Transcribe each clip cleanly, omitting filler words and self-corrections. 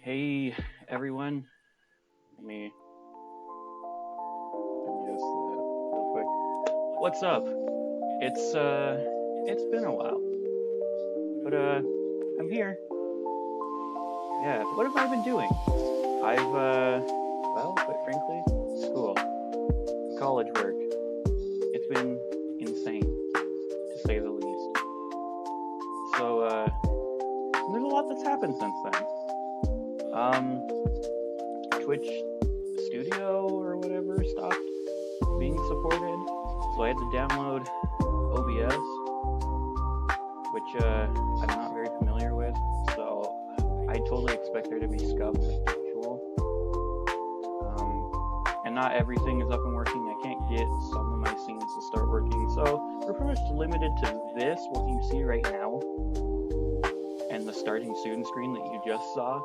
Hey everyone, let me adjust that real quick. What's up? It's been a while, but I'm here. Yeah, what have I been doing? Well, quite frankly, school, college work. It's been insane, to say the least. So, there's a lot that's happened since then. Twitch Studio or whatever stopped being supported, so I had to download OBS, which I'm not very familiar with, so I totally expect there to be scuff like usual. And not everything is up and working. I can't get some of my scenes to start working, so we're pretty much limited to this, what you see right now, and the starting student screen that you just saw.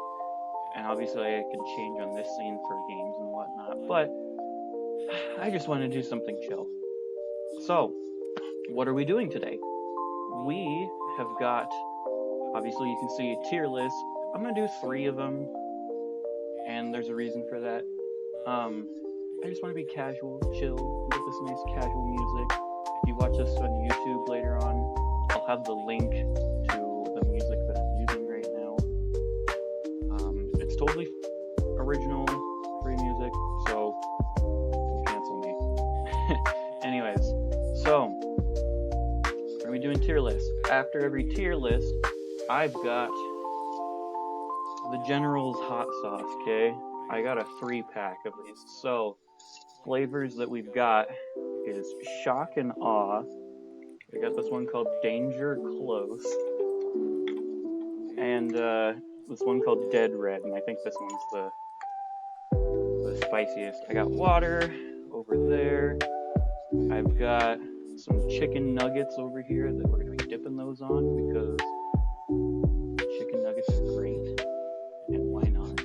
And obviously I can change on this scene for games and whatnot, but I just want to do something chill. So, what are we doing today? We have got, obviously you can see a tier list. I'm going to do 3 of them, and there's a reason for that. I just want to be casual, chill, with this nice casual music. If you watch this on YouTube later on, I'll have the link to the music that I'm using right now. It's totally original, free music, so don't cancel me. Anyways, so are we doing tier lists? After every tier list, I've got the General's hot sauce, okay? I got a 3-pack of these. So, flavors that we've got is Shock and Awe. We got this one called Danger Close. And this one called Dead Red, and I think this one's the spiciest. I got water over there. I've got some chicken nuggets over here that we're going to be dipping those on because chicken nuggets are great, and why not?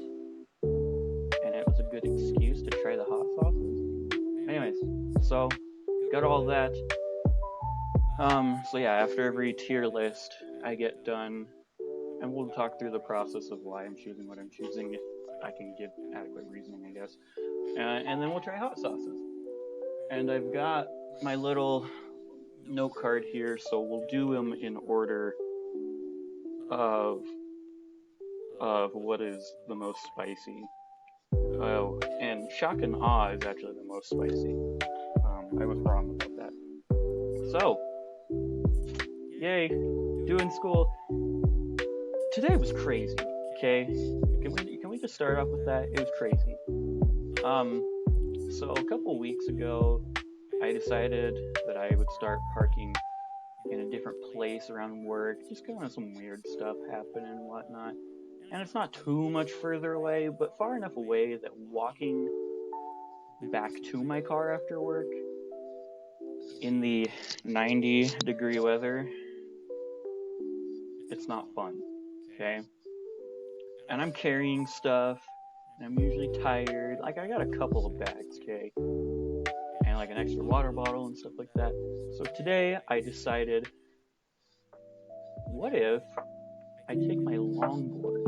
And it was a good excuse to try the hot sauces. Anyways, so got all that. So yeah, after every tier list I get done, and we'll talk through the process of why I'm choosing what I'm choosing, if I can give adequate reasoning, I guess. And then we'll try hot sauces. And I've got my little note card here, so we'll do them in order of what is the most spicy. Oh, and Shock and Awe is actually the most spicy. I was wrong about that. So, yay, doing school. Today was crazy, okay? Can we just start off with that? It was crazy. So a couple weeks ago, I decided that I would start parking in a different place around work, just kind of some weird stuff happening and whatnot. And it's not too much further away, but far enough away that walking back to my car after work in the 90-degree weather, it's not fun, okay? And I'm carrying stuff, and I'm usually tired. Like, I got a couple of bags, okay? And like an extra water bottle and stuff like that. So today I decided, what if I take my longboard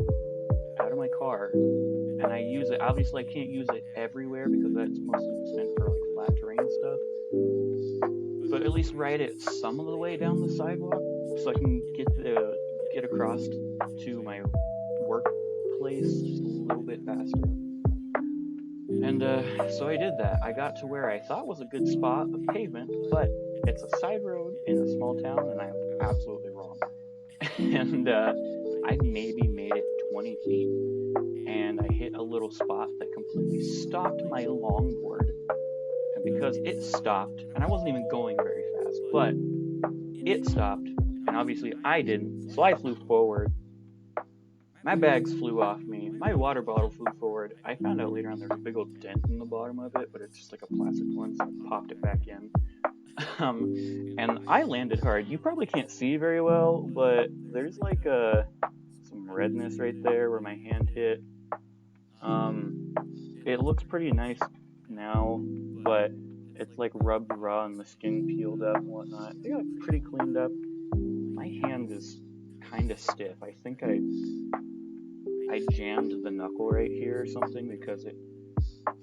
out of my car and I use it? Obviously I can't use it everywhere because that's mostly meant for like flat terrain stuff, but at least ride it some of the way down the sidewalk so I can get across to my workplace just a little bit faster. And so I did that. I got to where I thought was a good spot of pavement, but it's a side road in a small town, and I'm absolutely wrong. And I maybe made it 20 feet, and I hit a little spot that completely stopped my longboard. And because it stopped, and I wasn't even going very fast, but it stopped, and obviously I didn't, so I flew forward. My bags flew off me. My water bottle flew forward. I found out later on there's a big old dent in the bottom of it, but it's just like a plastic one, so I popped it back in. And I landed hard. You probably can't see very well, but there's like some redness right there where my hand hit. It looks pretty nice now, but it's like rubbed raw and the skin peeled up and whatnot. They got pretty cleaned up. My hand is kind of stiff. I I jammed the knuckle right here or something because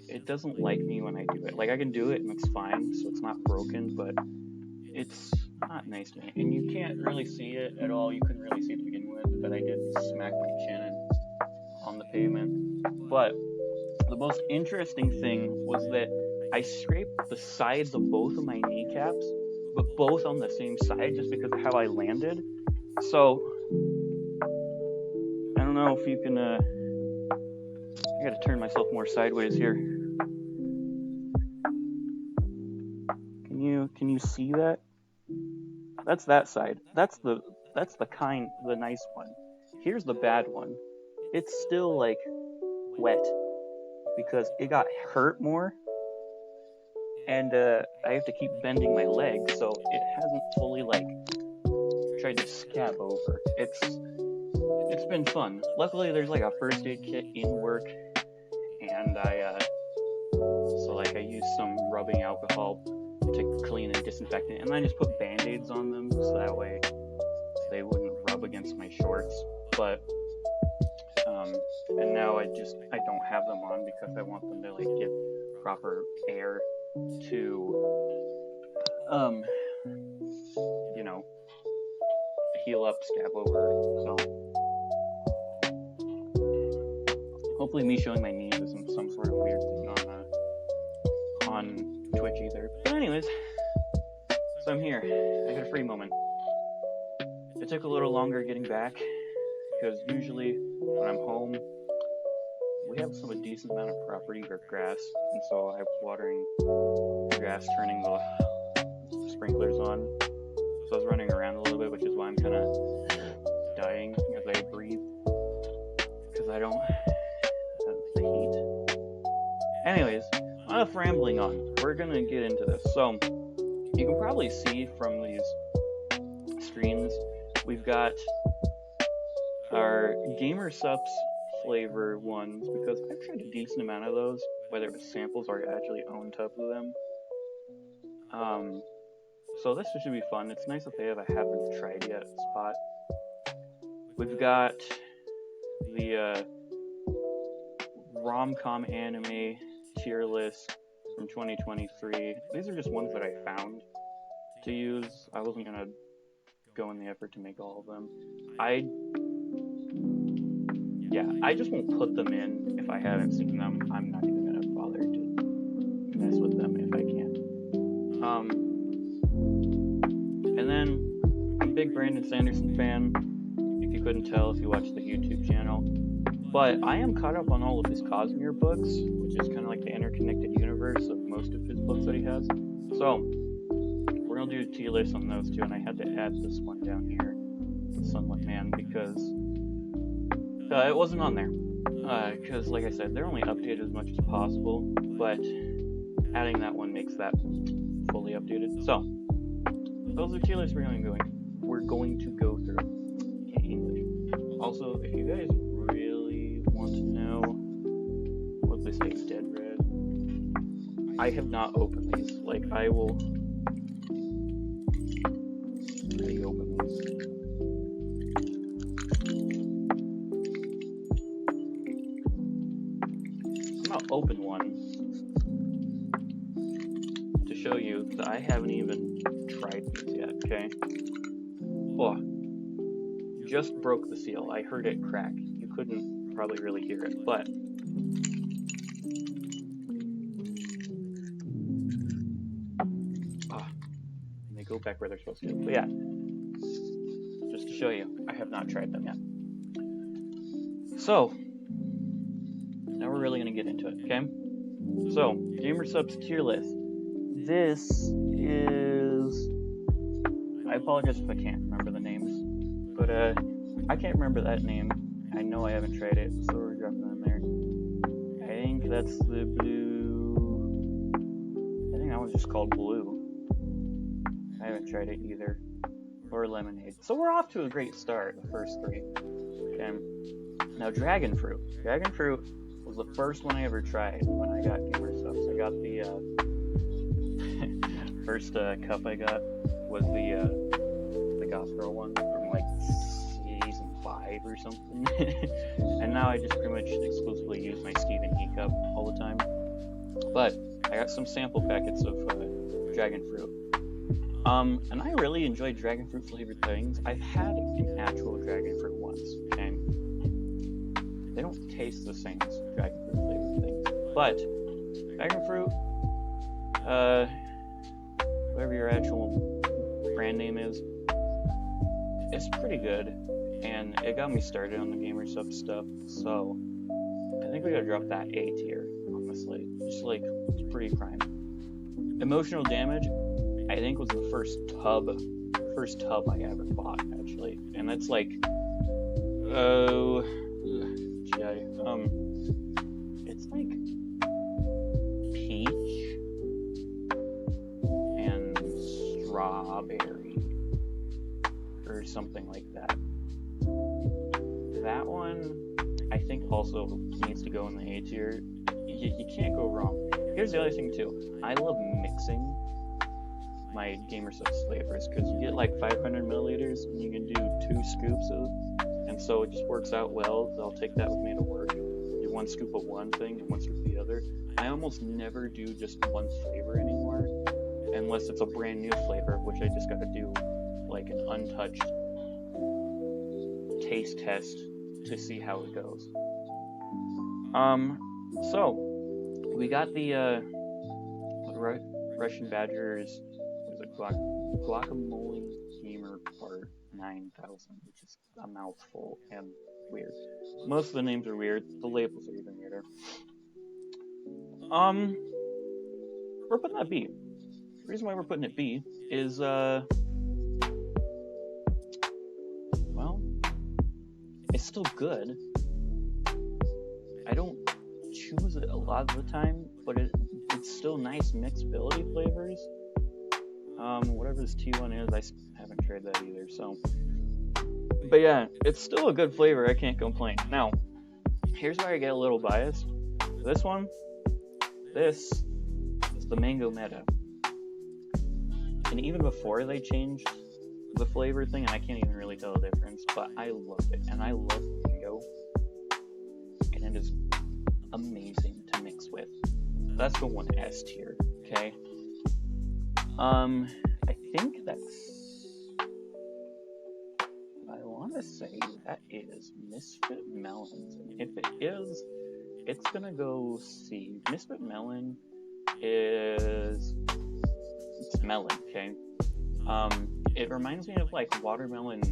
it doesn't like me when I do it. Like, I can do it and it's fine, so it's not broken, but it's not nice to me. And you can't really see it at all. You couldn't really see it to begin with, but I did smack my chin on the pavement. But the most interesting thing was that I scraped the sides of both of my kneecaps, but both on the same side just because of how I landed. So, I don't know if you can, I gotta turn myself more sideways here. Can you see that? That's that side. That's the nice one. Here's the bad one. It's still like wet because it got hurt more, and I have to keep bending my leg, so it hasn't fully like tried to scab over. It's been fun. Luckily, there's like a first aid kit in work, and I used some rubbing alcohol to clean and disinfect it, and then I just put band-aids on them so that way they wouldn't rub against my shorts. But and now I don't have them on because I want them to like give proper air to heal up, scab over. So hopefully me showing my knees isn't some sort of weird thing on Twitch either. But anyways, so I'm here. I got a free moment. It took a little longer getting back because usually when I'm home, we have a decent amount of property or grass, and so I'm watering the grass, turning the sprinklers on. So I was running around a little bit, which is why I'm kind of dying as I breathe, because I don't have the heat. Anyways, enough rambling on. We're gonna get into this. So you can probably see from these screens, we've got our Gamer Subs flavor ones, because I've tried a decent amount of those, whether it was samples or actually own tubs of them. So this should be fun. It's nice that they have a haven't tried yet spot. We've got the rom-com anime tier list from 2023. These are just ones that I found to use. I wasn't gonna go in the effort to make all of them. I just won't put them in if I haven't seen them. I'm not even gonna bother to mess with them if I can't. And then I'm a big Brandon Sanderson fan, if you couldn't tell if you watch the YouTube channel. But I am caught up on all of his Cosmere books, which is kind of like the interconnected universe of most of his books that he has. So we're gonna do a tier list on those two, and I had to add this one down here, the Sunlit Man, because it wasn't on there. Because, like I said, they're only updated as much as possible, but adding that one makes that fully updated. So those are tier lists we're going to go through. Okay, English. Also, if you guys really want to know what they say, Dead Red, I have not opened these. Like, I will open these. I'm gonna open one to show you that I haven't even tried these yet, okay? Oh, just broke the seal. I heard it crack. You couldn't probably really hear it, but they go back where they're supposed to. But yeah, just to show you, I have not tried them yet. So now we're really gonna get into it, okay? So, Gamer Subs tier list. This is... I apologize if I can't remember the names, but I can't remember that name. I know I haven't tried it, so we're dropping that in there. I think that's the blue... I think that one's just called Blue. I haven't tried it either. Or Lemonade. So we're off to a great start, the first three. Okay. Now, Dragon Fruit. Dragon Fruit was the first one I ever tried when I got Gamer Subs. I got the first cup I got was the Goth Girl one from like season 5 or something. And now I just pretty much exclusively use my Stephen E cup all the time. But I got some sample packets of dragon fruit. And I really enjoy dragon fruit flavored things. I've had an actual dragon fruit once, okay? They don't taste the same as dragon fruit flavored things. But dragon fruit, whatever your actual brand name is, it's pretty good. And it got me started on the gamer sub stuff, so I think we gotta drop that A tier, honestly. Just like, it's pretty prime. Emotional damage, I think, was the first tub I ever bought, actually. And that's like, it's like peach and strawberry or something like that. That one, I think, also needs to go in the A tier. You can't go wrong. Here's the other thing too. I love mixing my gamer subs flavors because you get like 500 milliliters and you can do 2 scoops of, and so it just works out well. I'll take that with me to work. Do 1 scoop of one thing and 1 scoop of the other. I almost never do just one flavor anymore, unless it's a brand new flavor, which I just gotta do like an untouched taste test to see how it goes. So we got the Russian Badgers, Guacamole Gamer Part 9000, which is a mouthful and weird. Most of the names are weird. The labels are even weirder. We're putting that B. The reason why we're putting it B is, well, it's still good. I don't choose it a lot of the time, but it's still nice mixability flavors. Whatever this T1 is, I haven't tried that either, so. But yeah, it's still a good flavor, I can't complain. Now, here's where I get a little biased. This is the mango meta. And even before they changed the flavor thing, and I can't even really tell the difference, but I love it, and I love mango. And it is amazing to mix with. That's the one S tier, okay? I think that's, I want to say that is Misfit Melons. If it is, it's gonna go C. Misfit Melon is, it's melon, okay? It reminds me of like watermelon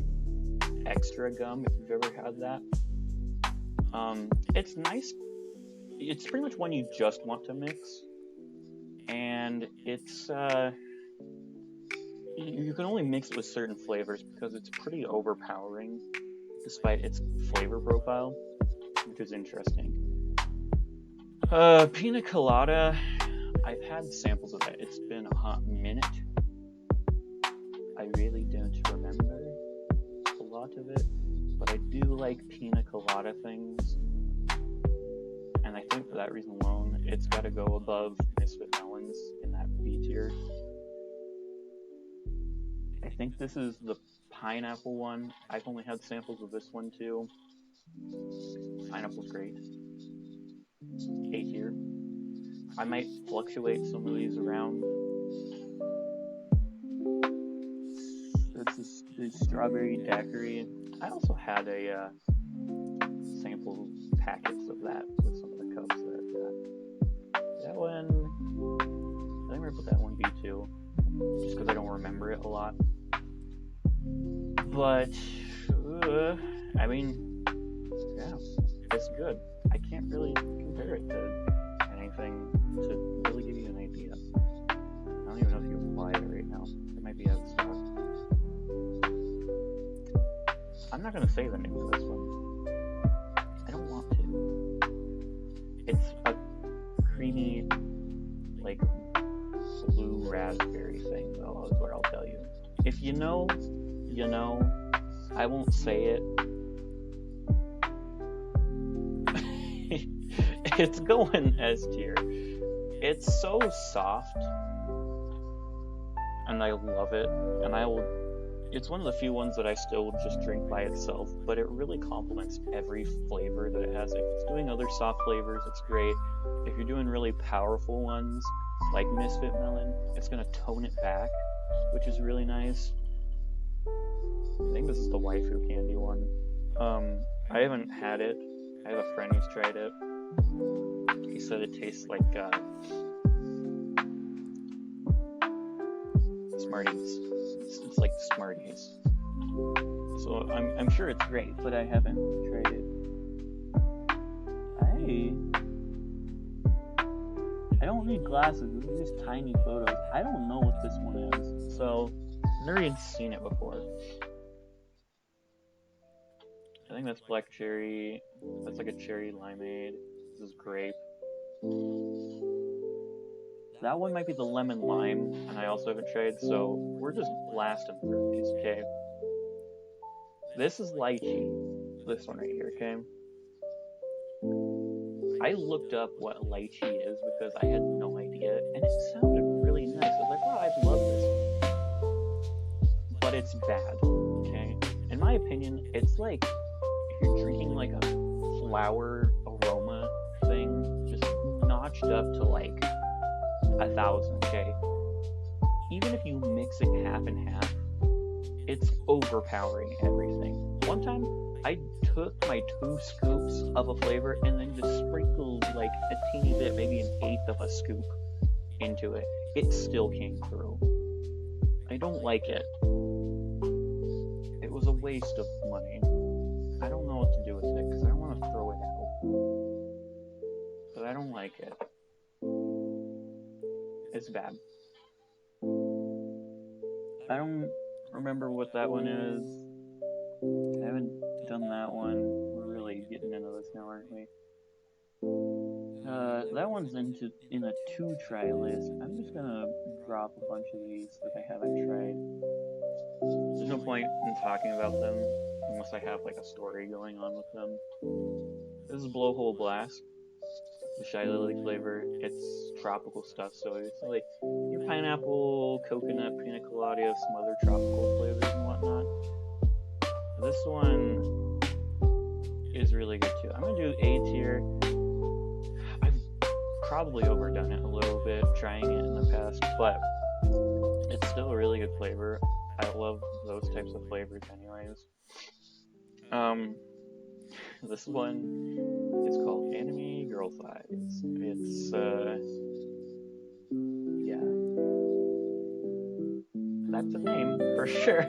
extra gum, if you've ever had that. It's nice. It's pretty much one you just want to mix, and it's you can only mix it with certain flavors because it's pretty overpowering despite its flavor profile, which is interesting. Pina colada, I've had samples of that. It's been a hot minute. I really don't remember a lot of it, but I do like pina colada things. And I think for that reason alone, it's got to go above Misfit Melons in that B tier. I think this is the pineapple one. I've only had samples of this one too. Pineapple's great. A tier. I might fluctuate some of these around. This is the strawberry daiquiri. I also had a sample packets of that with some of the cups that I've got. That one, I think I'm gonna put that one B too, just because I don't remember it a lot. But I mean, yeah, it's good. I can't really compare it to anything to really give you an idea. I don't even know if you can buy it right now. It might be out of stock. I'm not gonna say the name of this one. I don't want to. It's a creamy, like, blue raspberry thing, though, is what I'll tell you. If you know, you know. I won't say it. It's going S tier. It's so soft, and I love it. And I will, It's one of the few ones that I still just drink by itself, but it really complements every flavor that it has. If it's doing other soft flavors, it's great. If you're doing really powerful ones, like Misfit Melon, it's going to tone it back, which is really nice. I think this is the waifu candy one. I haven't had it. I have a friend who's tried it. He said it tastes like Smarties. It's like Smarties. So I'm sure it's great, but I haven't tried it. I don't need glasses. These are just tiny photos. I don't know what this one is, so I've never even seen it before. I think that's black cherry. That's like a cherry limeade. This is grape. That one might be the lemon lime, and I also haven't tried, so we're just blasting through these, okay? This is lychee. This one right here, okay? I looked up what lychee is because I had no idea, and it sounded really nice. I was like, wow, I'd love this. But it's bad, okay? In my opinion, it's like if you're drinking like a flower aroma thing, just notched up to like 1,000, okay? Even if you mix it half and half, it's overpowering everything. One time, I took my 2 scoops of a flavor and then just sprinkled like a teeny bit, maybe an 1/8 of a scoop into it. It still came through. I don't like it. It was a waste of money. I don't know what to do with it because I don't want to throw it out. But I don't like it. It's bad. I don't remember what that one is. I haven't done that one. We're really getting into this now, aren't we? That one's in a 2-try list. I'm just gonna drop a bunch of these that I haven't tried. There's no point in talking about them unless I have like a story going on with them. This is Blowhole Blast. The Shy Lily flavor. It's tropical stuff, so it's like your pineapple, coconut, pina colada, some other tropical flavors and whatnot. This one is really good too. I'm gonna do A tier. I've probably overdone it a little bit trying it in the past, but it's still a really good flavor. I love those types of flavors anyways. This one is called Anime Girl Thighs. It's yeah. That's the name for sure.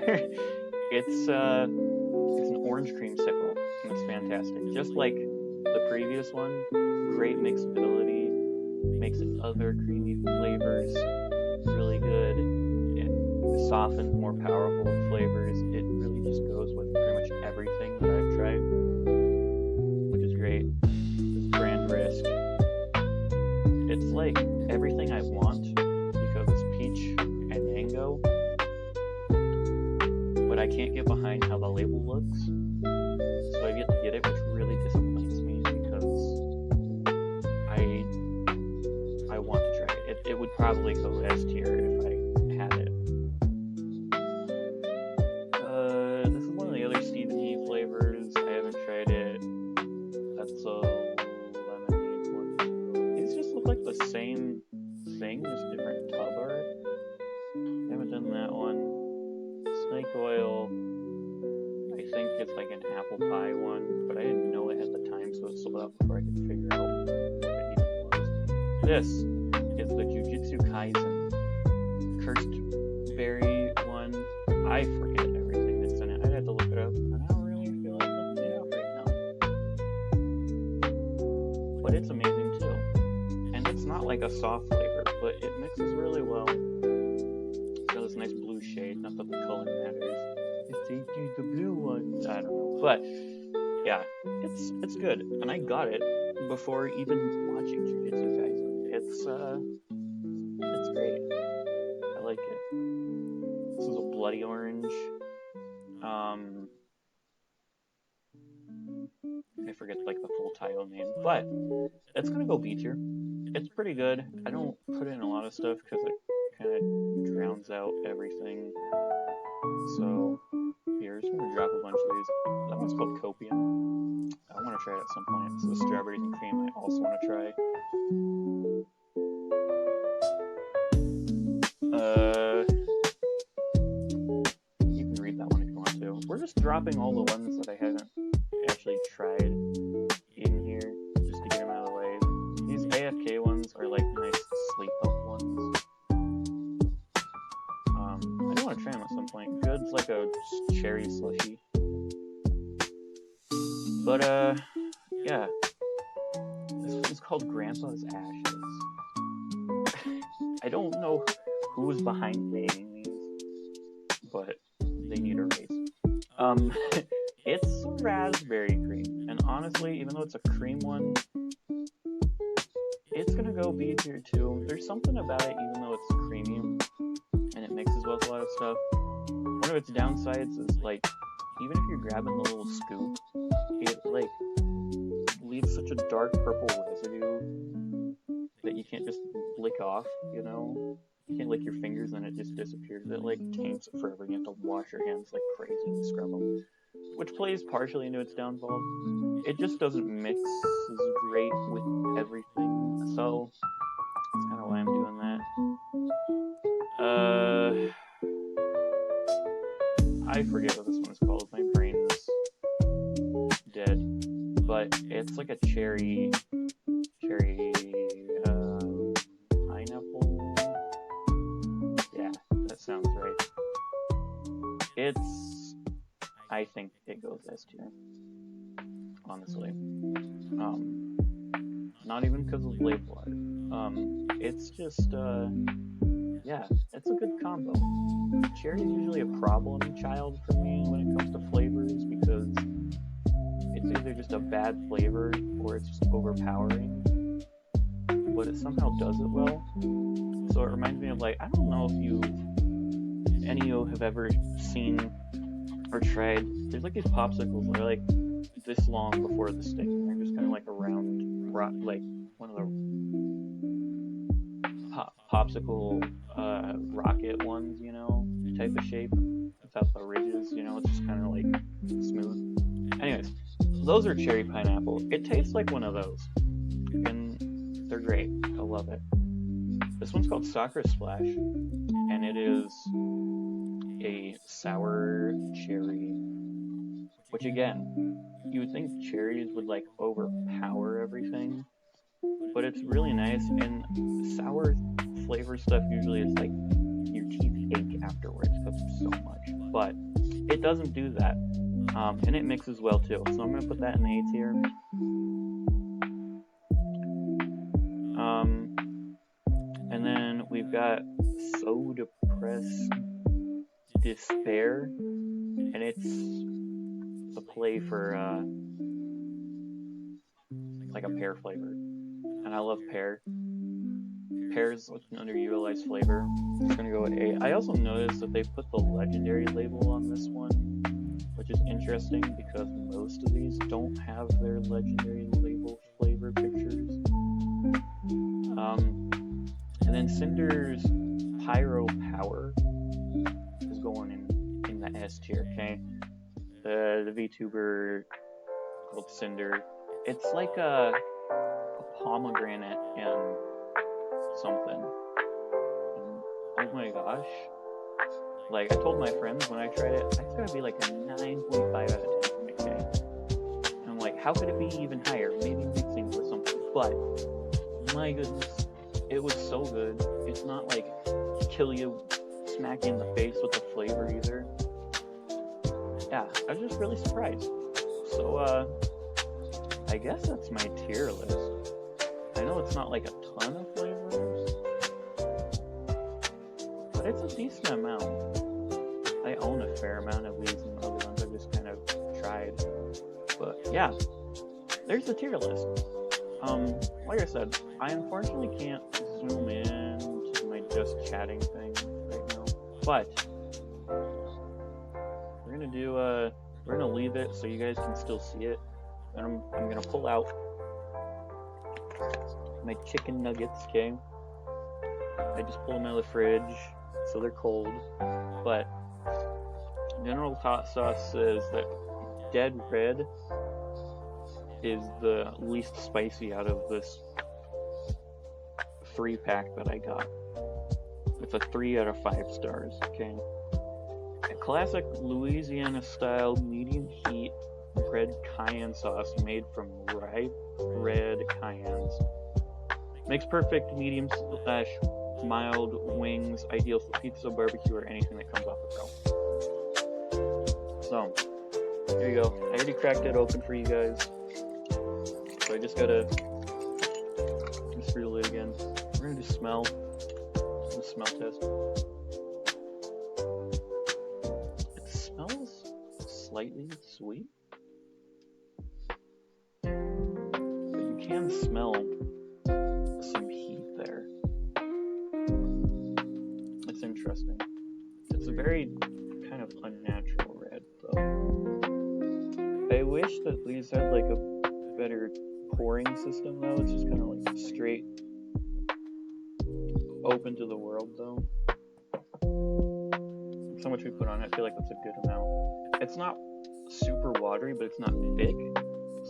It's an orange creamsicle, and it's fantastic. Just like the previous one, great mixability, makes other creamy flavors really good. It softens more powerful flavors. It really just goes with pretty much everything that I've tried, which is great. It's brand risk. It's like everything I want because it's peach and mango. But I can't get behind how the label looks, so I get to get it, which really disappoints me because I want to try it. It would probably go S tier if I had it. This is one of the other Stephen E flavors. I haven't tried it. That's a lemonade one. These just look like the same thing, just different tub art. I haven't done that one. Snake oil, I think it's like an apple pie one, but I didn't know it at the time, so it sold out before I could figure out what it even was. This is the Jujutsu Kaisen cursed berry one. I forget everything that's in it. I'd have to look it up, and I don't really feel like looking it up right now. But it's amazing too. And it's not like a soft flavor, but it mixes really well. This nice blue shade, not that the color matters. It's the blue one. I don't know, but yeah, it's good, and I got it before even watching Jujutsu Kaisen. It's great. I like it. This is a bloody orange. I forget like the full title name, but it's gonna go B tier. It's pretty good. I don't put in a lot of stuff because it kind of drowns out everything. So here, just gonna drop a bunch of these. That one's called Copium. I want to try it at some point. So the strawberries and cream I also want to try. You can read that one if you want to. We're just dropping all the ones that I haven't actually tried in here, just to get them out of the way. These AFK ones are like nice sleep help ones. I do want to try them at some point. Good's like a cherry slushy. But yeah. This one's called Grandpa's Ashes. I don't know who was behind making these, but they need a raise. It's raspberry cream, and honestly, even though it's a cream one, it's gonna go B tier too. There's something about it, even though it's creamy and it mixes well with a lot of stuff. One of its downsides is like, even if you're grabbing the little scoop, it like leaves such a dark purple residue that you can't just lick off, you know? You can't lick your fingers and it just disappears. It like taints it forever. You have to wash your hands like crazy and scrub them, which plays partially into its downfall. It just doesn't mix as great with everything, so that's kind of why I'm doing that. I forget what this one is called. My brain is dead, but it's like a cherry pineapple. Yeah, that sounds right. I think it goes S tier, honestly. Not even because of label art. It's just, yeah, it's a good combo. Cherry is usually a problem child for me when it comes to flavors, because it's either just a bad flavor or it's just overpowering, but it somehow does it well. So it reminds me of, like, I don't know if any of you have ever seen or tried, there's like these popsicles that are like this long before the stick. They're just kind of like a round, like one of the popsicle rocket ones, you know, type of shape without the ridges, you know, it's just kind of like smooth. Anyways, those are cherry pineapple. It tastes like one of those, and they're great. I love it. This one's called Soccer Splash, and it is a sour cherry, which again, you would think cherries would like overpower everything, but it's really nice. And sour flavor stuff usually is like your teeth ache afterwards because of so much, but it doesn't do that, and it mixes well too, so I'm gonna put that in the A tier. And then we've got So Depressed Despair, and it's a play for like a pear flavor, and I love pear. Pear is like an underutilized flavor. It's gonna go with A. I also noticed that they put the legendary label on this one, which is interesting because most of these don't have their legendary label flavor pictures. And then Cinder's Pyro Power is going in the S tier, okay? The VTuber called Cinder. It's like a pomegranate and something. And oh my gosh. Like, I told my friends when I tried it, it's gonna be like a 9.5 out of 10 for me, okay? And I'm like, how could it be even higher? Maybe mixing with something. But, my goodness, it was so good. It's not like kill you, smack you in the face with the flavor either. Yeah, I was just really surprised. So, I guess that's my tier list. I know it's not like a ton of flavors, but it's a decent amount. I own a fair amount of these, and the other ones I just kind of tried. But yeah, there's the tier list. Like I said, I unfortunately can't zoom in to my just chatting thing right now, but we're gonna leave it so you guys can still see it, and I'm gonna pull out my chicken nuggets, okay? I just pulled them out of the fridge, so they're cold, but General Hot Sauce says that Dead Red is the least spicy out of this 3-pack that I got. It's a 3 out of 5 stars, okay? A classic Louisiana-style medium heat red cayenne sauce made from ripe red cayennes. Makes perfect medium/mild wings, ideal for pizza, barbecue, or anything that comes off the grill. So, here you go. I already cracked it open for you guys. So I just gotta just reel it again. We're gonna just smell. Do a smell test. It smells slightly sweet, but you can smell some heat there. It's interesting. It's a very kind of unnatural red, though. I wish that these had like a better pouring system, though. It's just kind of like straight open to the world, though. So much we put on it, I feel like that's a good amount. It's not super watery, but it's not thick,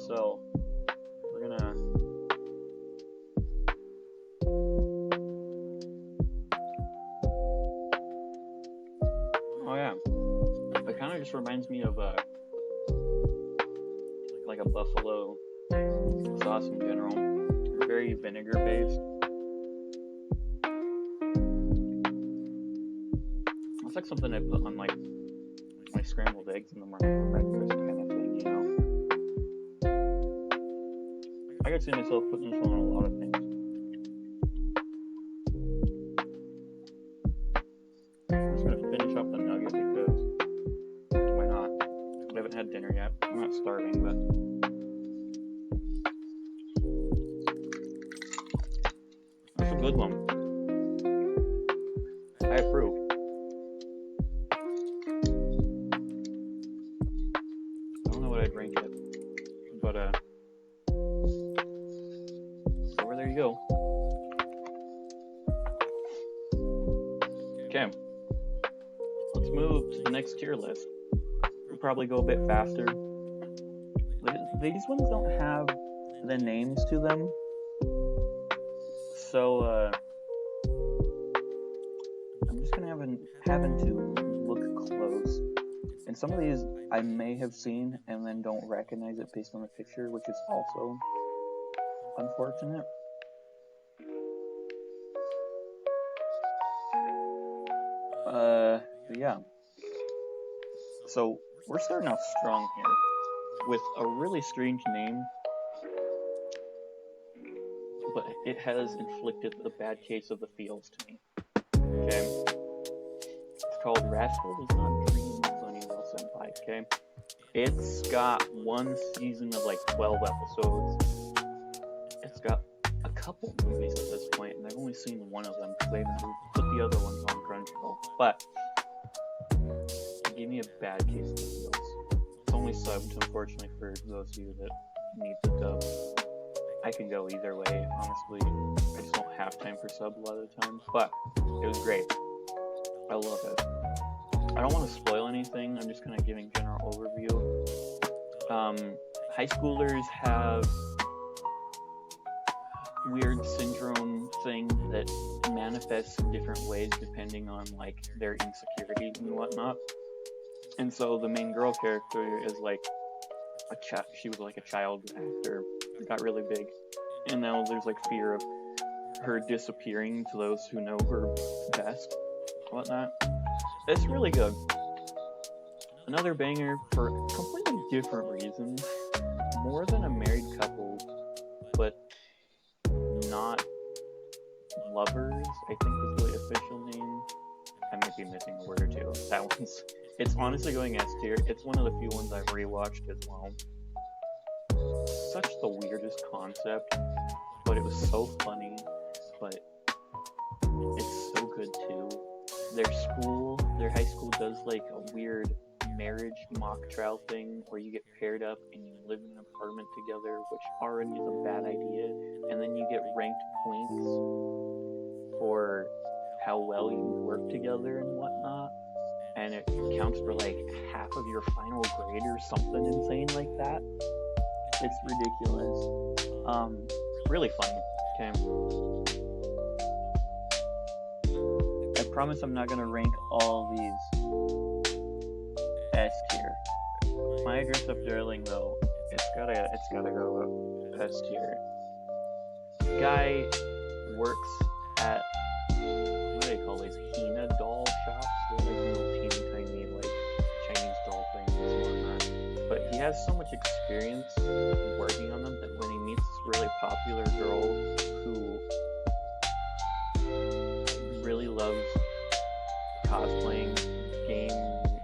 so we're gonna oh yeah, it kind of just reminds me of like a buffalo sauce in general. Very vinegar based. It's like something I put on like my scrambled eggs in the morning for breakfast kind of thing, you know. I could see myself putting this one on a lot of things. I'm just gonna finish off the nugget because why not? I haven't had dinner yet. I'm not starving, but that's a good one. I approve. I don't know what I'd rank it, but so there you go. Okay, let's move to the next tier list. We'll probably go a bit faster. These ones don't have the names to them, so I'm just gonna having to look close. And some of these I may have seen and then don't recognize it based on the picture, which is also unfortunate. Yeah. So we're starting off strong here with a really strange name, but it has inflicted a bad case of the feels to me. Okay. It's called Rascal Does Not Dream of Sunnyvale Senpai, okay? It's got one season of like 12 episodes. It's got a couple movies at this point, and I've only seen one of them because they haven't put the other ones on Crunchyroll. But it gave me a bad case of the feels. It's only subbed, unfortunately, for those of you that need the dub. I can go either way, honestly. I just don't have time for sub a lot of the time, but it was great. I love it. I don't want to spoil anything, I'm just kind of giving general overview. High schoolers have weird syndrome thing that manifests in different ways depending on like their insecurities and whatnot. And so the main girl character is like she was like a child actor, got really big, and now there's like fear of her disappearing to those who know her best, whatnot. It's really good. Another banger for completely different reasons. More Than a Married Couple, but not lovers, I think is the official name. I might be missing a word or two. It's honestly going S tier. It's one of the few ones I've rewatched as well. Such the weirdest concept, but it was so funny, but it's so good too. Their high school does like a weird marriage mock trial thing where you get paired up and you live in an apartment together, which already is a bad idea, and then you get ranked points for how well you work together and whatnot. and it counts for like half of your final grade or something insane like that. It's ridiculous. Really funny. Okay. I promise I'm not gonna rank all these S tier. My Dress Up Darling though, it's gotta go S tier. Guy works at, what do they call these? Hina doll shops? They're like little teeny tiny like Chinese doll things and whatnot. But he has so much experience working on them that when he meets this really popular girl who really loves cosplaying game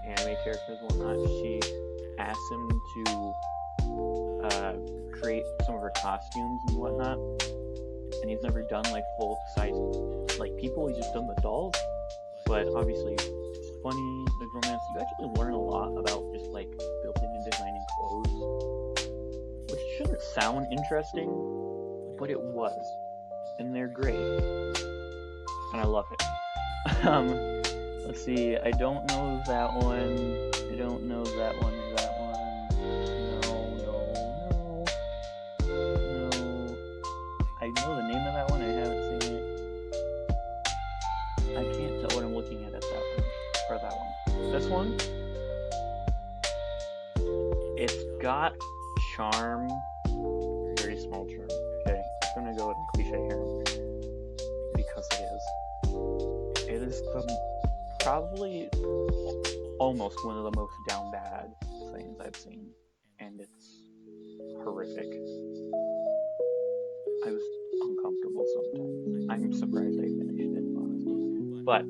anime characters and whatnot, she asks him to create some of her costumes and whatnot. And he's never done like full size like people, he's just done the dolls. But obviously it's funny, the romance, you actually learn a lot about just like building and designing clothes, which shouldn't sound interesting, but it was, and they're great, and I love it. Let's see, I don't know that one, no, I know the name of that one, I haven't seen it. I can't tell what I'm looking at that one, or that one. This one, it's got charm, very small charm, okay? I'm gonna go with cliche harem, because it is. It is probably almost one of the most down bad things I've seen, and it's horrific. I was uncomfortable sometimes. I'm surprised I finished it, honestly. But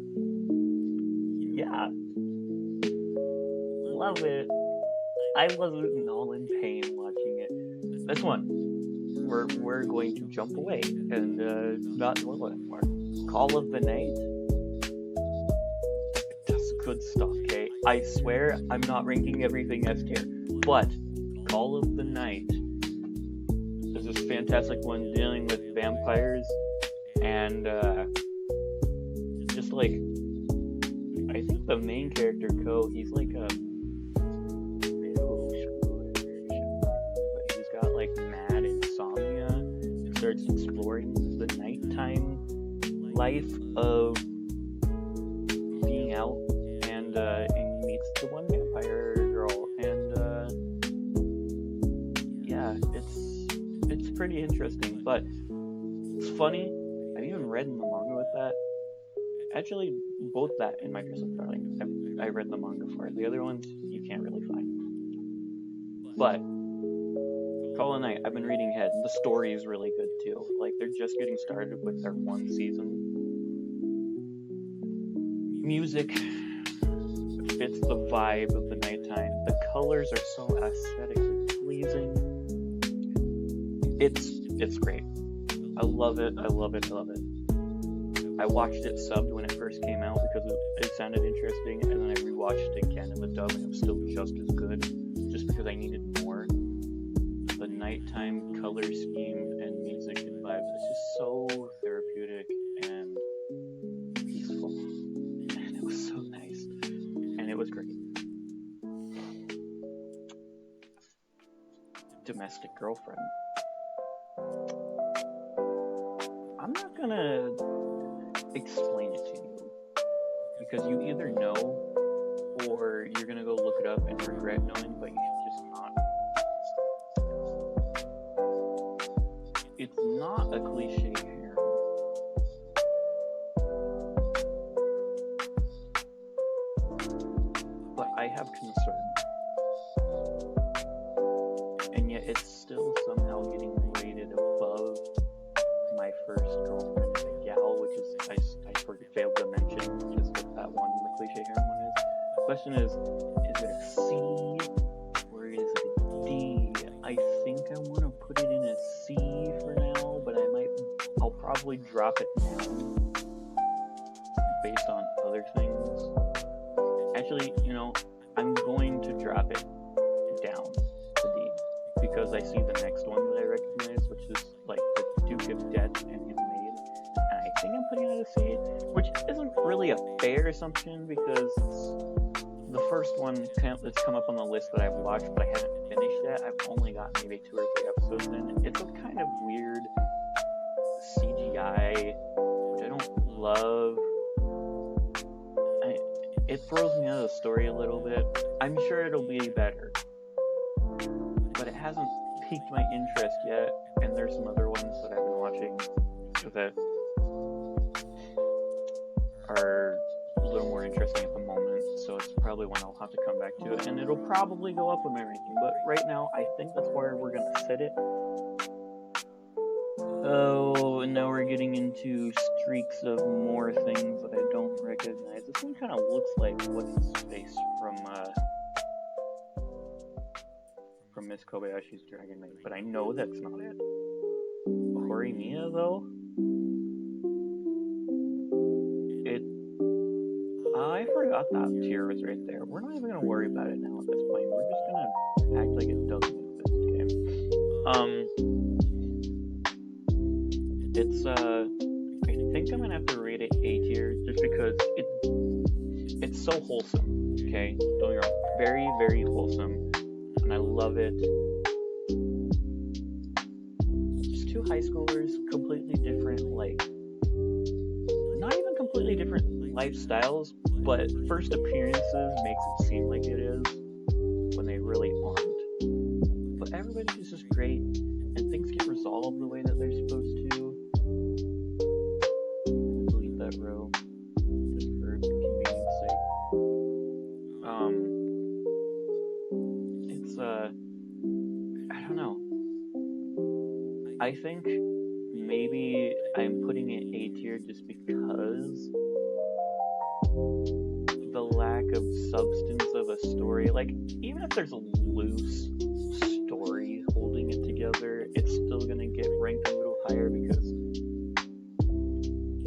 yeah, love it. I wasn't all in pain watching it. This one, we're going to jump away and not dwell anymore. Call of the Night. That's good stuff, okay? I swear I'm not ranking everything S tier, but Call of the Night is this fantastic one dealing with vampires and just like, I think the main character Ko, he's like a middle schooler, but he's got like mad insomnia and starts exploring the nighttime life of being out, and he meets the one vampire girl, and yeah, it's pretty interesting, but it's funny. I've even read in the manga with that. Actually, both that and My Dress Up Darling, I read the manga for. The other ones, you can't really find. But Call of the Night, I've been reading ahead. The story is really good too. Like, they're just getting started with their one season. Music fits the vibe of the nighttime. The colors are so aesthetically pleasing. It's great. I love it. I watched it subbed when it first came out because it sounded interesting, and then I rewatched it again in the dub, and it was still just as good, just because I needed more. The nighttime color scheme and music and vibes is just so therapeutic and peaceful, and it was so nice, and it was great. Domestic Girlfriend. I'm not gonna explain it to you, because you either know or you're gonna go look it up and regret knowing, but you should just not. It's not a cliche harem. But I have concerns. And yet it's still somehow getting rated above My First Girlfriend and a Gal, which is, I failed to mention just what that one, the cliche harem one is. The question is it a C or is it a D? I think I want to put it in a C for now, but I'll probably drop it down based on other things. Actually, I'm going to drop it down to D, because I see the next one that I recognize, which is like the Duke of Death and his maid, and I think I'm putting it at a C, which isn't really a fair assumption, because the first one that's come up on the list that I've watched, but I haven't finished yet. I've only got maybe 2 or 3 episodes in. It's a kind of weird CGI, which I don't love. It throws me out of the story a little bit. I'm sure it'll be better, but it hasn't piqued my interest yet. And there's some other ones that I've been watching that are a little more interesting at the moment, so it's probably one I'll have to come back to, and it'll probably go up with my ranking, but right now I think that's where we're gonna set it. Oh, and now we're getting into streaks of more things that I don't recognize. This one kind of looks like what's his face from Miss Kobayashi's Dragon Maid, but I know that's not it. Horimiya, though? I forgot that tier was right there. We're not even gonna worry about it now at this point. We're just gonna act like it doesn't exist, okay? It's I think I'm gonna have to rate it A tier just because it's so wholesome, okay? Don't get me wrong, very, very wholesome, and I love it. Just 2 high schoolers, completely different, like, not even completely different lifestyles, but first appearances makes it seem like it is when they really aren't. But everybody is just great, and things get resolved the way that they're supposed to. Delete that row just for convenience sake. It's I don't know. I think maybe I'm putting it A tier just because the lack of substance of a story. Like, even if there's a loose story holding it together, it's still gonna get ranked a little higher because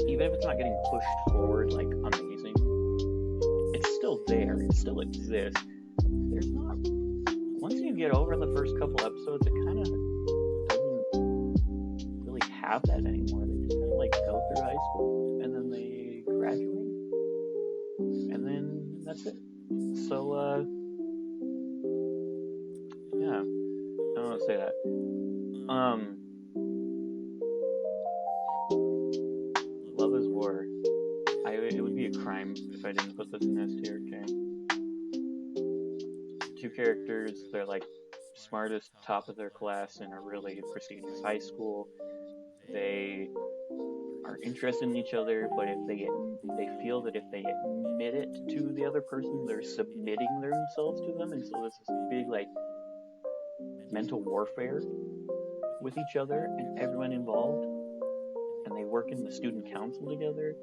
even if it's not getting pushed forward like amazing, it's still there, it still exists. There's not, once you get over the first couple episodes, it kind of doesn't really have that anymore. They just kind of like go through high school and then they graduate, and then that's it. So yeah, I don't want to say that. Love is War. It would be a crime if I didn't put this in S tier, okay? 2 characters, they're like smartest, top of their class in a really prestigious high school. They are interested in each other, but if they feel that if they admit it to the other person, they're submitting themselves to them, and so there's this big like mental warfare with each other and everyone involved, and they work in the student council together.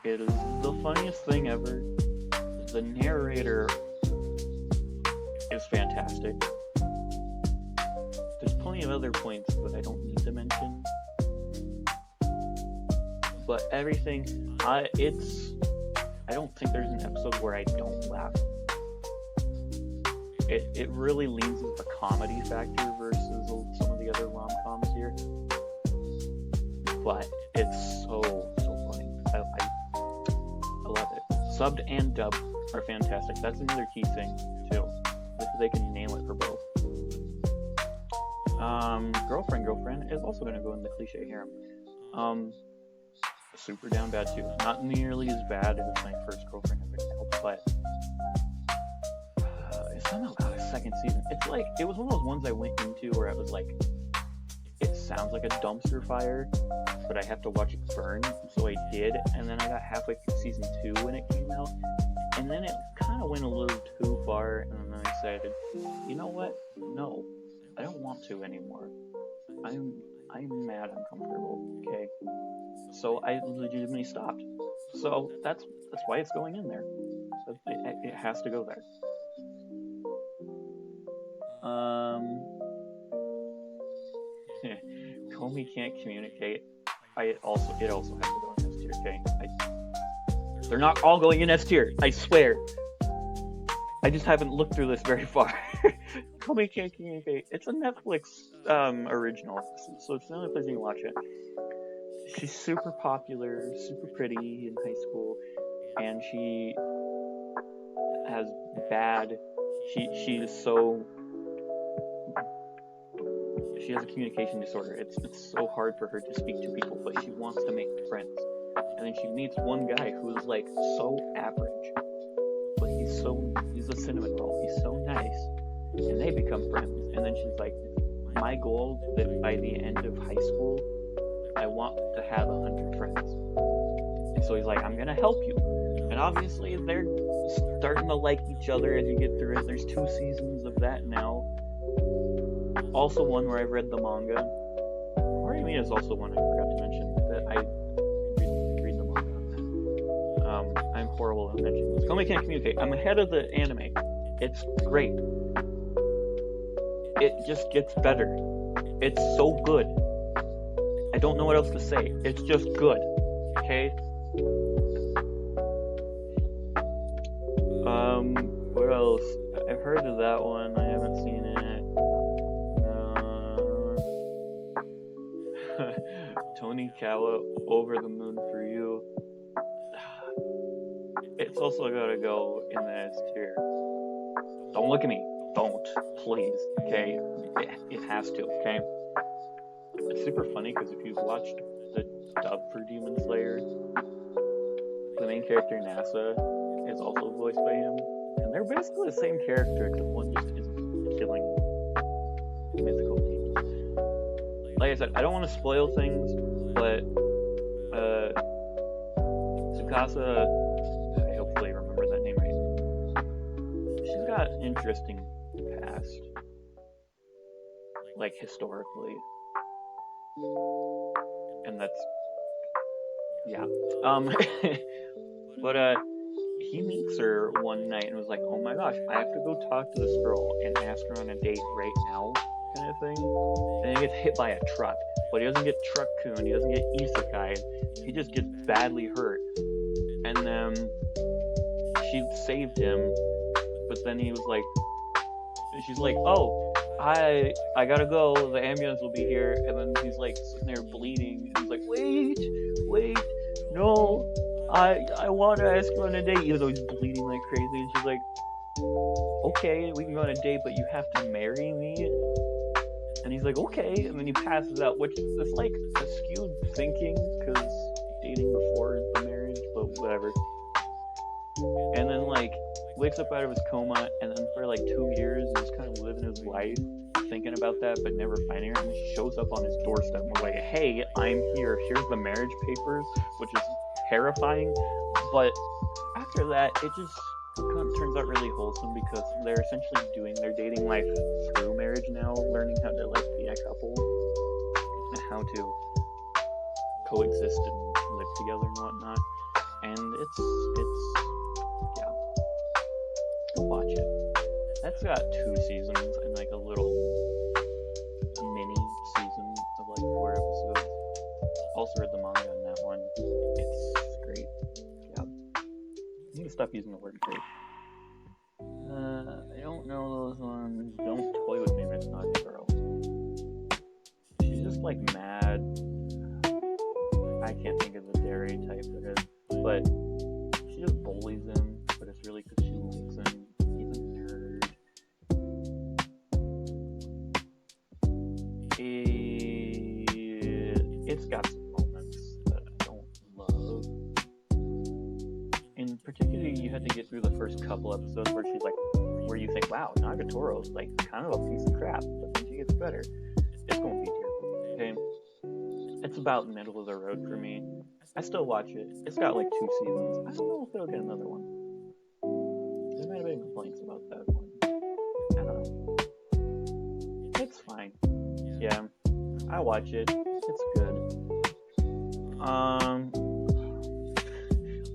It is the funniest thing ever. The narrator is fantastic. There's plenty of other points that I don't need to mention, but everything, I don't think there's an episode where I don't laugh. It really leans into the comedy factor versus some of the other rom-coms here, but it's so funny. I love it. Subbed and dubbed are fantastic. That's another key thing too, if they can nail it for both. Girlfriend is also going to go in the cliche harem. Super down bad too. Not nearly as bad as my first girlfriend ever held, but it somehow got a second season. It's like, it was one of those ones I went into where I was like, it sounds like a dumpster fire, but I have to watch it burn, so I did, and then I got halfway through season 2 when it came out, and then it kind of went a little too far, and then I decided, you know what? No, I don't want to anymore. I'm mad uncomfortable, okay? So I legitimately stopped. So that's why it's going in there. So it has to go there. Comey can't communicate. It also has to go in S tier, okay? They're not all going in S tier, I swear. I just haven't looked through this very far. Comey can't communicate. It's a Netflix original, so it's the only place you can watch it. She's super popular, super pretty in high school, and she has bad. She has a communication disorder. It's so hard for her to speak to people, but she wants to make friends. And then she meets one guy who's like so average, but he's a cinnamon roll. He's so nice, and they become friends. And then she's like, my goal that by the end of high school, I want to have 100 friends. And so he's like, I'm gonna help you. And obviously they're starting to like each other as you get through it. There's 2 seasons of that now. Also one where I've read the manga. Horimiya is also one I forgot to mention that I read the manga on that. I'm horrible at mentioning this. Komi can't communicate. I'm ahead of the anime. It's great. It just gets better. It's so good. I don't know what else to say. It's just good. Okay? What else? I've heard of that one. I haven't seen it. Tony Kawa, Over the Moon for You. It's also gotta go in the S tier. Don't look at me. Don't. Please. Okay? It has to. Okay? It's super funny because if you've watched the dub for Demon Slayer, the main character, NASA, is also voiced by him. And they're basically the same character, except one just isn't killing mythical demons. Like I said, I don't want to spoil things, but Tsukasa, I hopefully remember that name right. She's got an interesting past, like historically, and that's yeah. But he meets her one night and was like, "Oh my gosh, I have to go talk to this girl and ask her on a date right now," kind of thing. And he gets hit by a truck, but he doesn't get truck-kun, he doesn't get isekai, he just gets badly hurt. And then she saved him, but then he was like, she's like, "Oh, I gotta go, the ambulance will be here." And then he's like sitting there bleeding, and he's like, wait, no, I want to ask you on a date, even though he's bleeding like crazy. And she's like, "Okay, we can go on a date, but you have to marry me." And he's like, "Okay," and then he passes out, which is like a skewed thinking, because dating before the marriage, but whatever. And then like wakes up out of his coma, and then for like 2 years is kind of living his life thinking about that, but never finding her. And she shows up on his doorstep and was like, "Hey, I'm here. Here's the marriage papers," which is terrifying. But after that, it just kind of turns out really wholesome, because they're essentially doing their dating life through marriage now, learning how to like be a couple and how to coexist and live together and whatnot. And it's yeah, go watch it. That's got 2 seasons and like a little mini season of like 4 episodes. Also read the manga on that one. It's great. Yeah. I need to stop using the word great. I don't know those ones. Don't Toy With Me, It's Not Girl. She's just like mad. I can't think of the dairy type it is, but she just bullies him, but it's really because she likes him. He's a nerd. It's got some moments that I don't love. In particular, you had to get through the first couple episodes where she's like, where you think, wow, Nagatoro's like kind of a piece of crap, but then she gets better. It's going to be terrible. Okay? It's about middle of the road for me. I still watch it. It's got like 2 seasons. I don't know if it'll get another one. There might have been complaints about that one. I don't know. It's fine. Yeah, I watch it. It's good.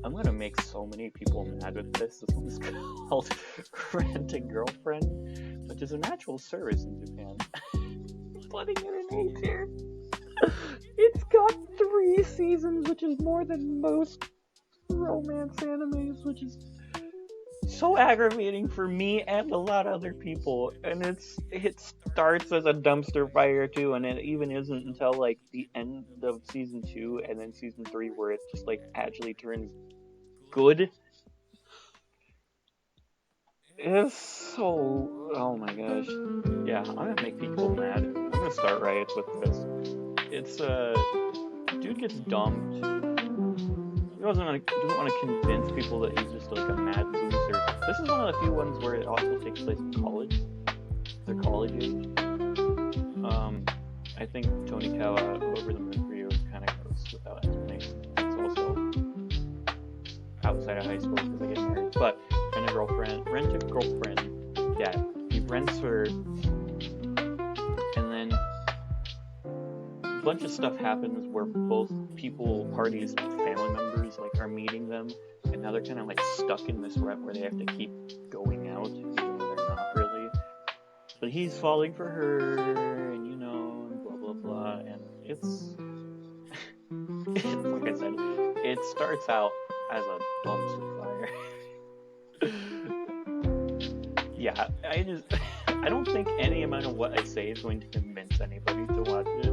I'm gonna make so many people mad with this. This one's called Rent a Girlfriend, which is an actual service in Japan. Putting it in A tier. It's got 3 seasons, which is more than most romance animes, which is so aggravating for me and a lot of other people. And it starts as a dumpster fire too, and it even isn't until like the end of season 2 and then season 3 where it just like actually turns good. It's so... Oh my gosh. Yeah, I'm gonna make people mad. I'm gonna start riots with this. It's, dude gets dumped. He doesn't want to convince people that he's just like a mad loser. This is one of the few ones where it also takes place in college. They're college age. I think Tony Kawa, Over the Moon for You, kind of goes without explanation. It's also outside of high school because they get married. But rent a girlfriend. Yeah, he rents her, and then a bunch of stuff happens where both parties, family members, like are meeting them, and now they're kind of like stuck in this rut where they have to keep going out, even though they're not really. But he's falling for her, and and blah blah blah, and it's like I said, it starts out as a dumpster fire. Yeah, I don't think any amount of what I say is going to convince anybody to watch it.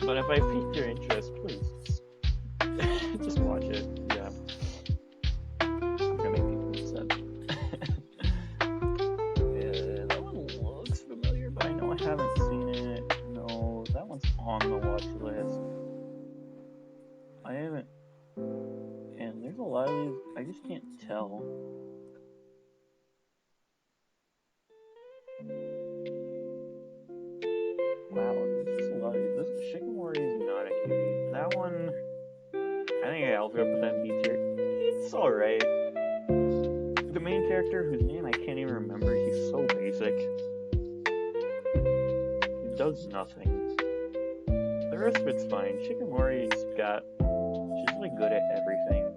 But if I pique your interest, please just watch it. Yeah, I'm gonna make people upset. Yeah, that one looks familiar, but I know I haven't seen it. No, that one's on the watch list. I haven't, and there's a lot of these I just can't tell. Wow, there's a lot of these. This Shikamori is not a cutie. That one, I think I'll go put that in B tier. It's alright. The main character, whose name I can't even remember, he's so basic. He does nothing. The rest of it's fine. Shikamori's she's like good at everything.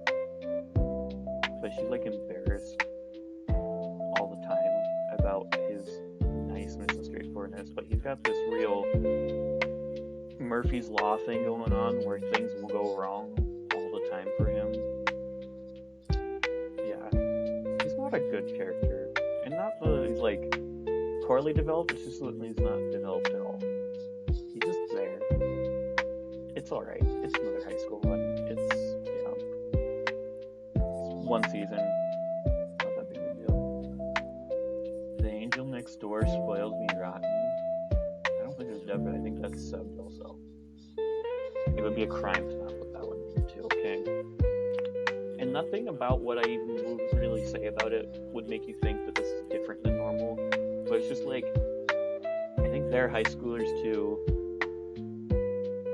But she's like embarrassed all the time about his niceness and straightforwardness, but he's got this real Murphy's Law thing going on where things will go wrong all the time for him. Yeah, he's not a good character, and not that he's like poorly developed, it's just that he's not developed at all. He's just there. It's alright. It's another high school one. It's one season. Not that big of a deal. The Angel Next Door Spoils Me Rotten. I don't think it's dubbed, but I think that's subbed also. It would be a crime to not put that one in here too, okay? And nothing about what I even will really say about it would make you think that this is different than normal. But it's just like, I think they're high schoolers too.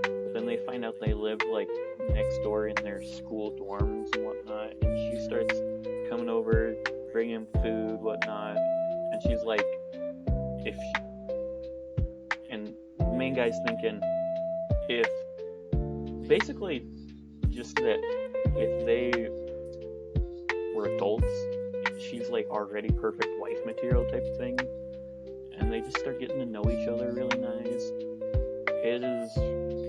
But then they find out they live like next door in their school dorms and whatnot. And she starts coming over, bringing food, whatnot. And she's like, and the main guy's thinking, basically just that if they were adults, she's like already perfect wife material type of thing. And they just start getting to know each other really nice. It is,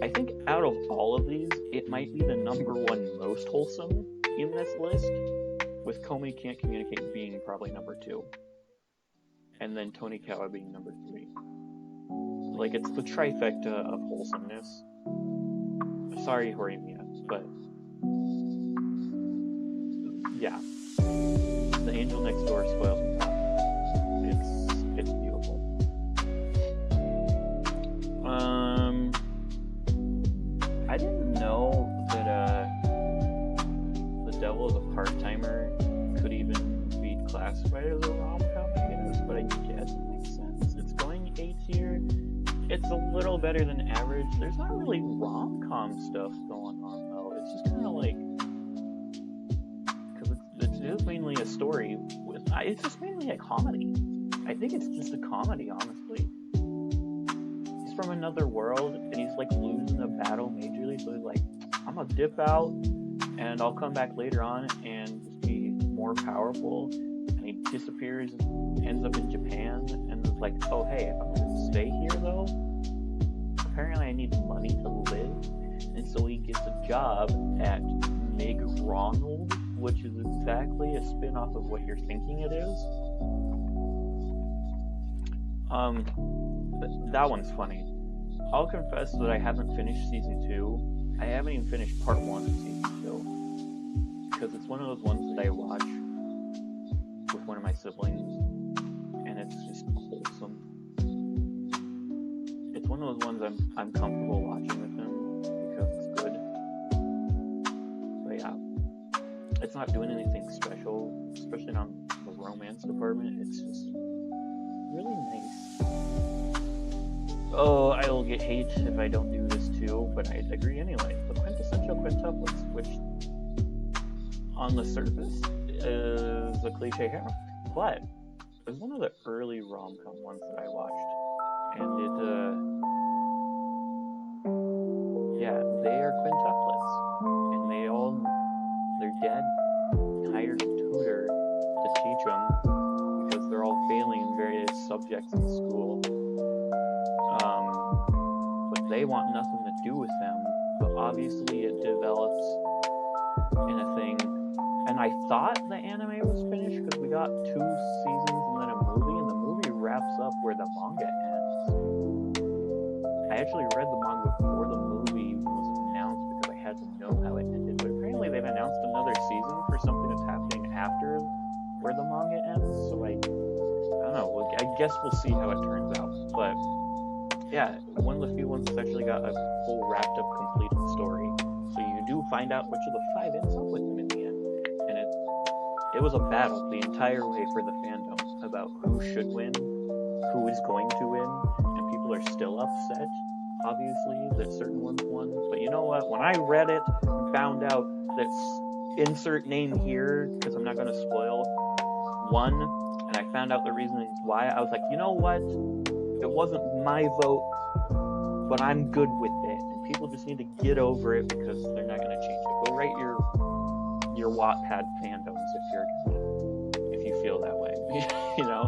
I think out of all of these, it might be the number one most wholesome in this list, with Komi Can't Communicate being probably number 2. And then Tony Kawa being number 3. Like, it's the trifecta of wholesomeness. Sorry, Horimiya, but yeah. The Angel Next Door spoils me rotten. It's beautiful. I didn't know that The Devil is a Part-Timer could even be classified as a rom-com, I guess, but I guess it makes sense. It's going A tier. It's a little better than average. There's not really rom-com stuff going on, though. It's just kind of like, because it is mainly a story. It's just mainly a comedy. I think it's just a comedy, honestly. He's from another world, and he's like losing a battle majorly, so he's like, I'm gonna dip out, and I'll come back later on and just be more powerful. And he disappears and ends up in Japan, and it's like, oh hey, if I'm gonna stay here though, apparently I need money to live, and so he gets a job at Mig Ronald, which is exactly a spin-off of what you're thinking it is. That one's funny. I'll confess that I haven't finished season 2. I haven't even finished part 1 of season 2. Because it's one of those ones that I watch with one of my siblings, and it's just wholesome. It's one of those ones I'm comfortable watching with him because it's good. But yeah, it's not doing anything special, especially not in the romance department. It's just really nice. Oh, I will get hate if I don't do this too, but I agree anyway. The quintessential quintuplets, which on the surface is a cliche harem, but it was one of the early rom-com ones that I watched, and they are quintuplets, and their dad hired a tutor to teach them because they're all failing in various subjects in school. But they want nothing to do with them, but obviously it develops in a thing. And I thought the anime was finished because we got 2 seasons and then a movie, and the movie wraps up where the manga ends. I actually read the manga before the movie was announced because I had to know how it ended, but apparently they've announced another season for something that's happening after where the manga ends, so I don't know, I guess we'll see how it turns out. But yeah, one of the few ones that's actually got a full wrapped up completed story, so you do find out which of the 5 ends up with them in the end. And it was a battle the entire way for the fandom about who should win, who is going to win, and people are still upset, obviously, that certain ones won. But you know what? When I read it and found out that insert name here, because I'm not going to spoil, won, and I found out the reasons why, I was like, you know what? It wasn't my vote, but I'm good with it. And people just need to get over it because they're not going to change it. Go write your Wattpad fandoms if you feel that way. You know?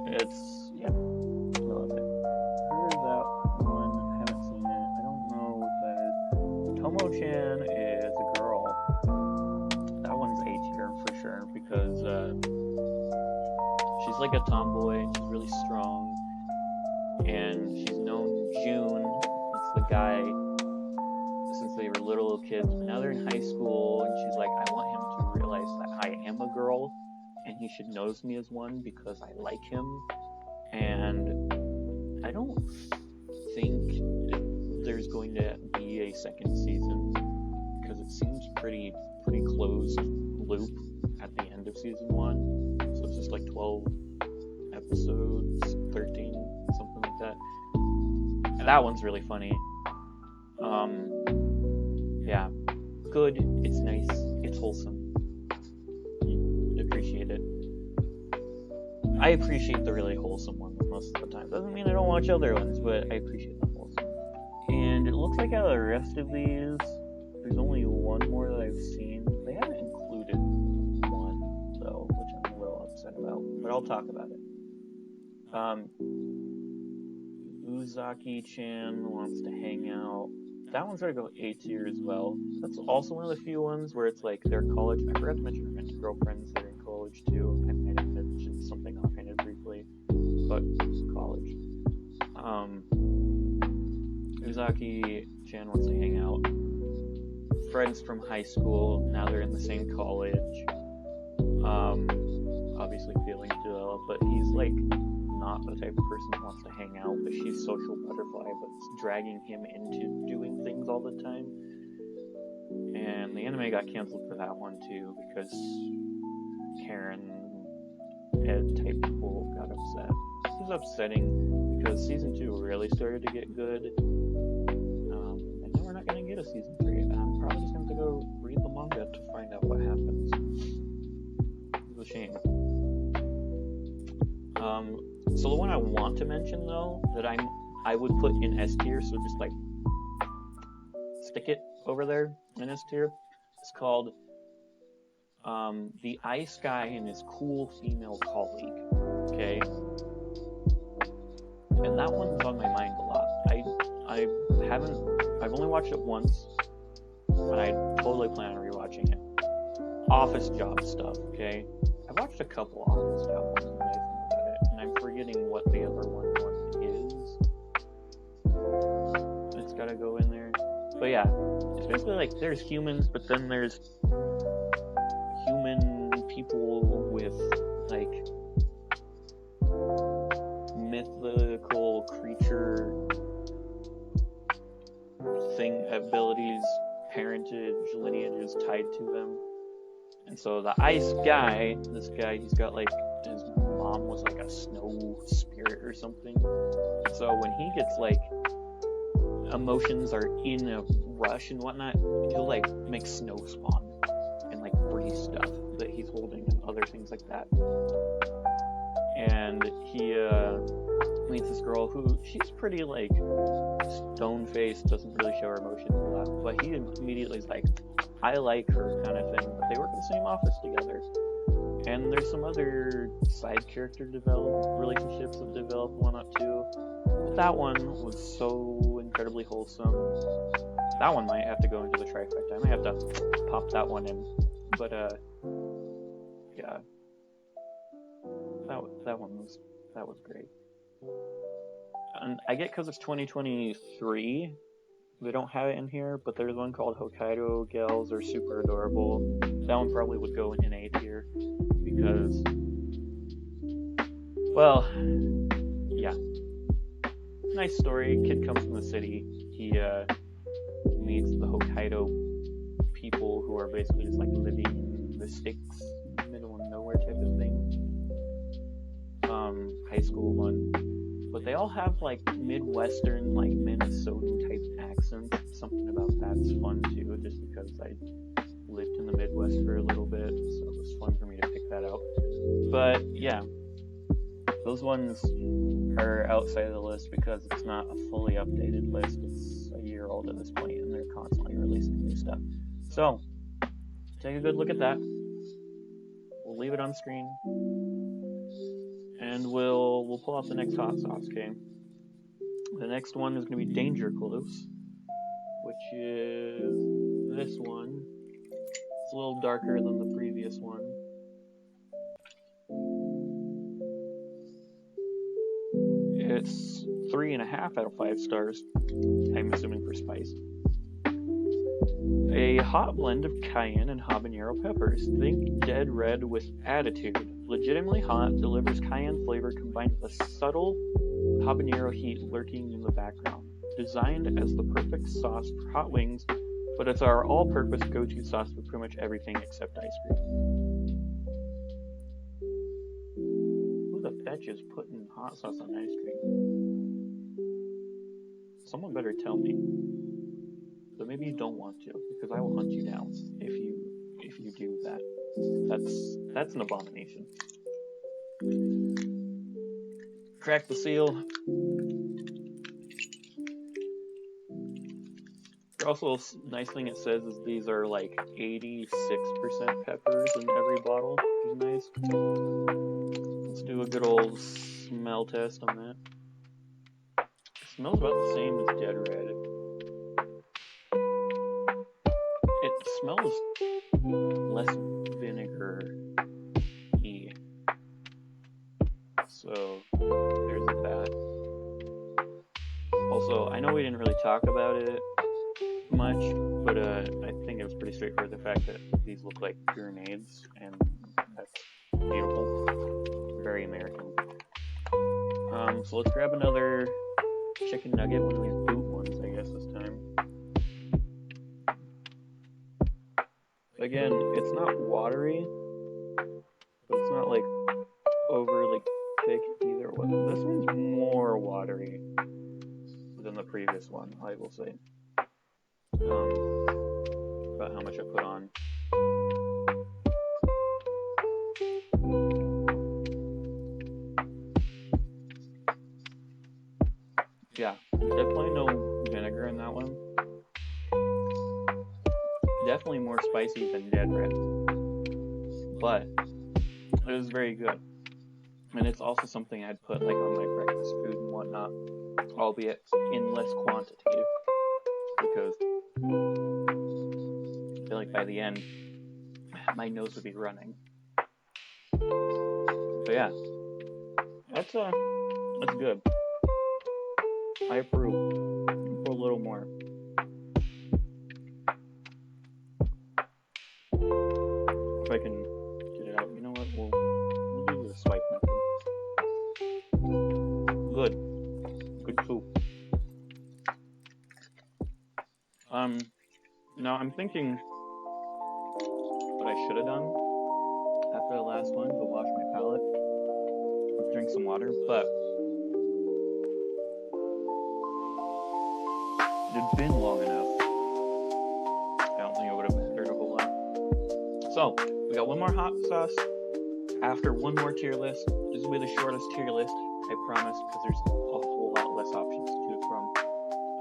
It's, yeah. I love it. Heard of that one, haven't seen it. I don't know what that is. Tomo-chan is a girl. That one's A tier for sure because she's like a tomboy, and she's really strong, and she's known June, that's the guy, since they were little kids, but now they're in high school, and she's like, I want him to realize that I am a girl, and he should notice me as one because I like him. And I don't think there's going to be a second season because it seems pretty closed loop at the end of season 1. So it's just like 12 episodes, 13, something like that. And that one's really funny. Yeah, good, it's nice, it's wholesome. You appreciate it. I appreciate the really wholesome ones most of the time. Doesn't mean I don't watch other ones, but I appreciate the wholesome. And it looks like out of the rest of these, there's only one more that I've seen. They haven't included one, though, which I'm a little upset about, but I'll talk about it. Uzaki-chan wants to hang out. That one's gonna go A tier as well. That's also one of the few ones where it's like their college. I forgot to mention romantic girlfriends that are in college too. I might have mentioned something offhanded briefly, but college. Uzaki-chan wants to hang out. Friends from high school. Now they're in the same college. Obviously feelings develop, but he's like not the type of person that wants to hang out, but she's social butterfly, but it's dragging him into doing things all the time. And the anime got canceled for that one too, because Karen Ed type people got upset. This is upsetting because season 2 really started to get good. And then we're not going to get a season 3. And I'm probably just going to go read the manga to find out what happens. It's a shame. So the one I want to mention though, that I would put in S tier, so just like stick it over there in S tier, it's called The Ice Guy and His Cool Female Colleague. Okay? And that one's on my mind a lot. I've only watched it once, but I totally plan on rewatching it. Office job stuff, okay? I've watched a couple office job ones when I think about it, and I'm forgetting what the other one is. It's gotta go in there. But yeah, it's basically like there's humans, but then there's human people tied to them. And so the ice guy, this guy, he's got like, his mom was like a snow spirit or something. And so when he gets like, emotions are in a rush and whatnot, he'll like make snow spawn and like freeze stuff that he's holding and other things like that. And he meets this girl who, she's pretty like stone-faced, doesn't really show her emotions a lot, but he immediately is like, I like her kind of thing, but they work in the same office together. And there's some other side character relationships that develop one up too. But that one was so incredibly wholesome. That one might have to go into the trifecta. I might have to pop that one in. But yeah. That one was great. And I get because it's 2023, they don't have it in here, but there's one called Hokkaido Gals Are Super Adorable. That one probably would go in A tier because, well, yeah. Nice story. Kid comes from the city. He meets the Hokkaido people who are basically just like living in the sticks, middle of nowhere type of thing. High school one. But they all have like Midwestern, like Minnesotan type accents. Something about that's fun too, just because I lived in the Midwest for a little bit, so it was fun for me to pick that out. But yeah, those ones are outside of the list because it's not a fully updated list. It's a year old at this point, and they're constantly releasing new stuff. So take a good look at that. We'll leave it on screen. And we'll pull out the next hot sauce, okay? The next one is going to be Danger Close, which is this one. It's a little darker than the previous one. It's 3.5 out of 5 stars. I'm assuming for spice. A hot blend of cayenne and habanero peppers. Think dead red with attitude. Legitimately hot, delivers cayenne flavor combined with a subtle habanero heat lurking in the background. Designed as the perfect sauce for hot wings, but it's our all-purpose go-to sauce for pretty much everything except ice cream. Who the fetch is putting hot sauce on ice cream? Someone better tell me. But maybe you don't want to, because I will hunt you down if you do that. That's an abomination. Crack the seal. Also, a nice thing it says is these are like 86% peppers in every bottle, which is nice. Let's do a good old smell test on that. It smells about the same as Dead Red. It smells less vinegar-y. So, there's that. Also, I know we didn't really talk about it much, but I think it was pretty straightforward, the fact that these look like grenades, and that's beautiful. Very American. So let's grab another chicken nugget, one of these boot ones, I guess, this time. Again, it's not watery, but it's not like overly thick either. This one's more watery than the previous one, I will say. About how much I put on. Yeah, definitely no vinegar in that one. Definitely more spicy than Dead Red, but it was very good. And it's also something I'd put like on my breakfast food and whatnot, albeit in less quantity, because I feel like by the end my nose would be running. But yeah, that's good. I approve. Put a little more. If I can get it out. You know what? We'll do the swipe method. Good. Good soup. Now I'm thinking I should have done after the last one to wash my palate. Drink some water, but it had been long enough. I don't think it would have mattered a whole lot. So, we got one more hot sauce. After one more tier list. This will be the shortest tier list, I promise, because there's a whole lot less options to choose from.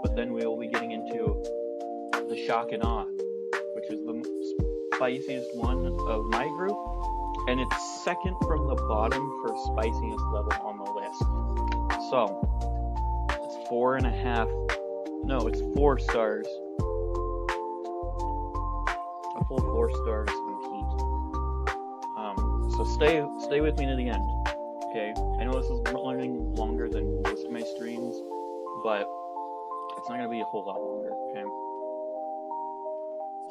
But then we will be getting into the shock and awe, which is the spiciest one of my group, and it's second from the bottom for spiciness level on the list. So, it's 4.5. No, it's 4 stars. A full 4 stars on heat. So stay with me to the end, okay? I know this is running longer than most of my streams, but it's not gonna be a whole lot longer, okay?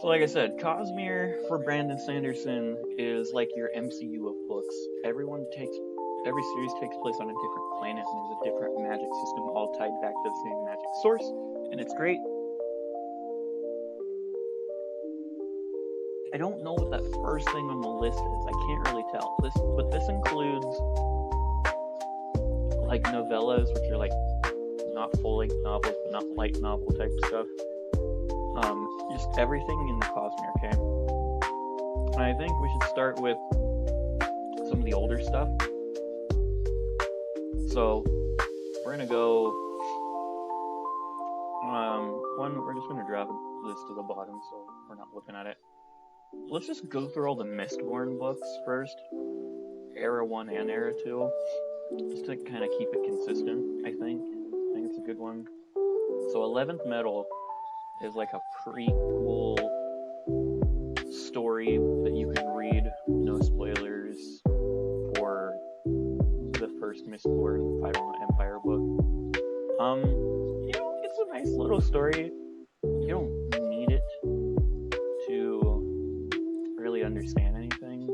So like I said, Cosmere for Brandon Sanderson is like your MCU of books. Every series takes place on a different planet, and there's a different magic system all tied back to the same magic source, and it's great. I don't know what that first thing on the list is. I can't really tell. But this includes like novellas, which are like not full-length novels, but not light novel type stuff. Just everything in the Cosmere, okay? And I think we should start with some of the older stuff. So we're gonna go. We're just gonna drop this to the bottom, so we're not looking at it. Let's just go through all the Mistborn books first, Era 1 and Era 2, just to kind of keep it consistent, I think it's a good one. So 11th Metal is like a prequel story that you can read, no spoilers, for the first Mistborn Final Empire book. It's a nice little story. You don't need it to really understand anything.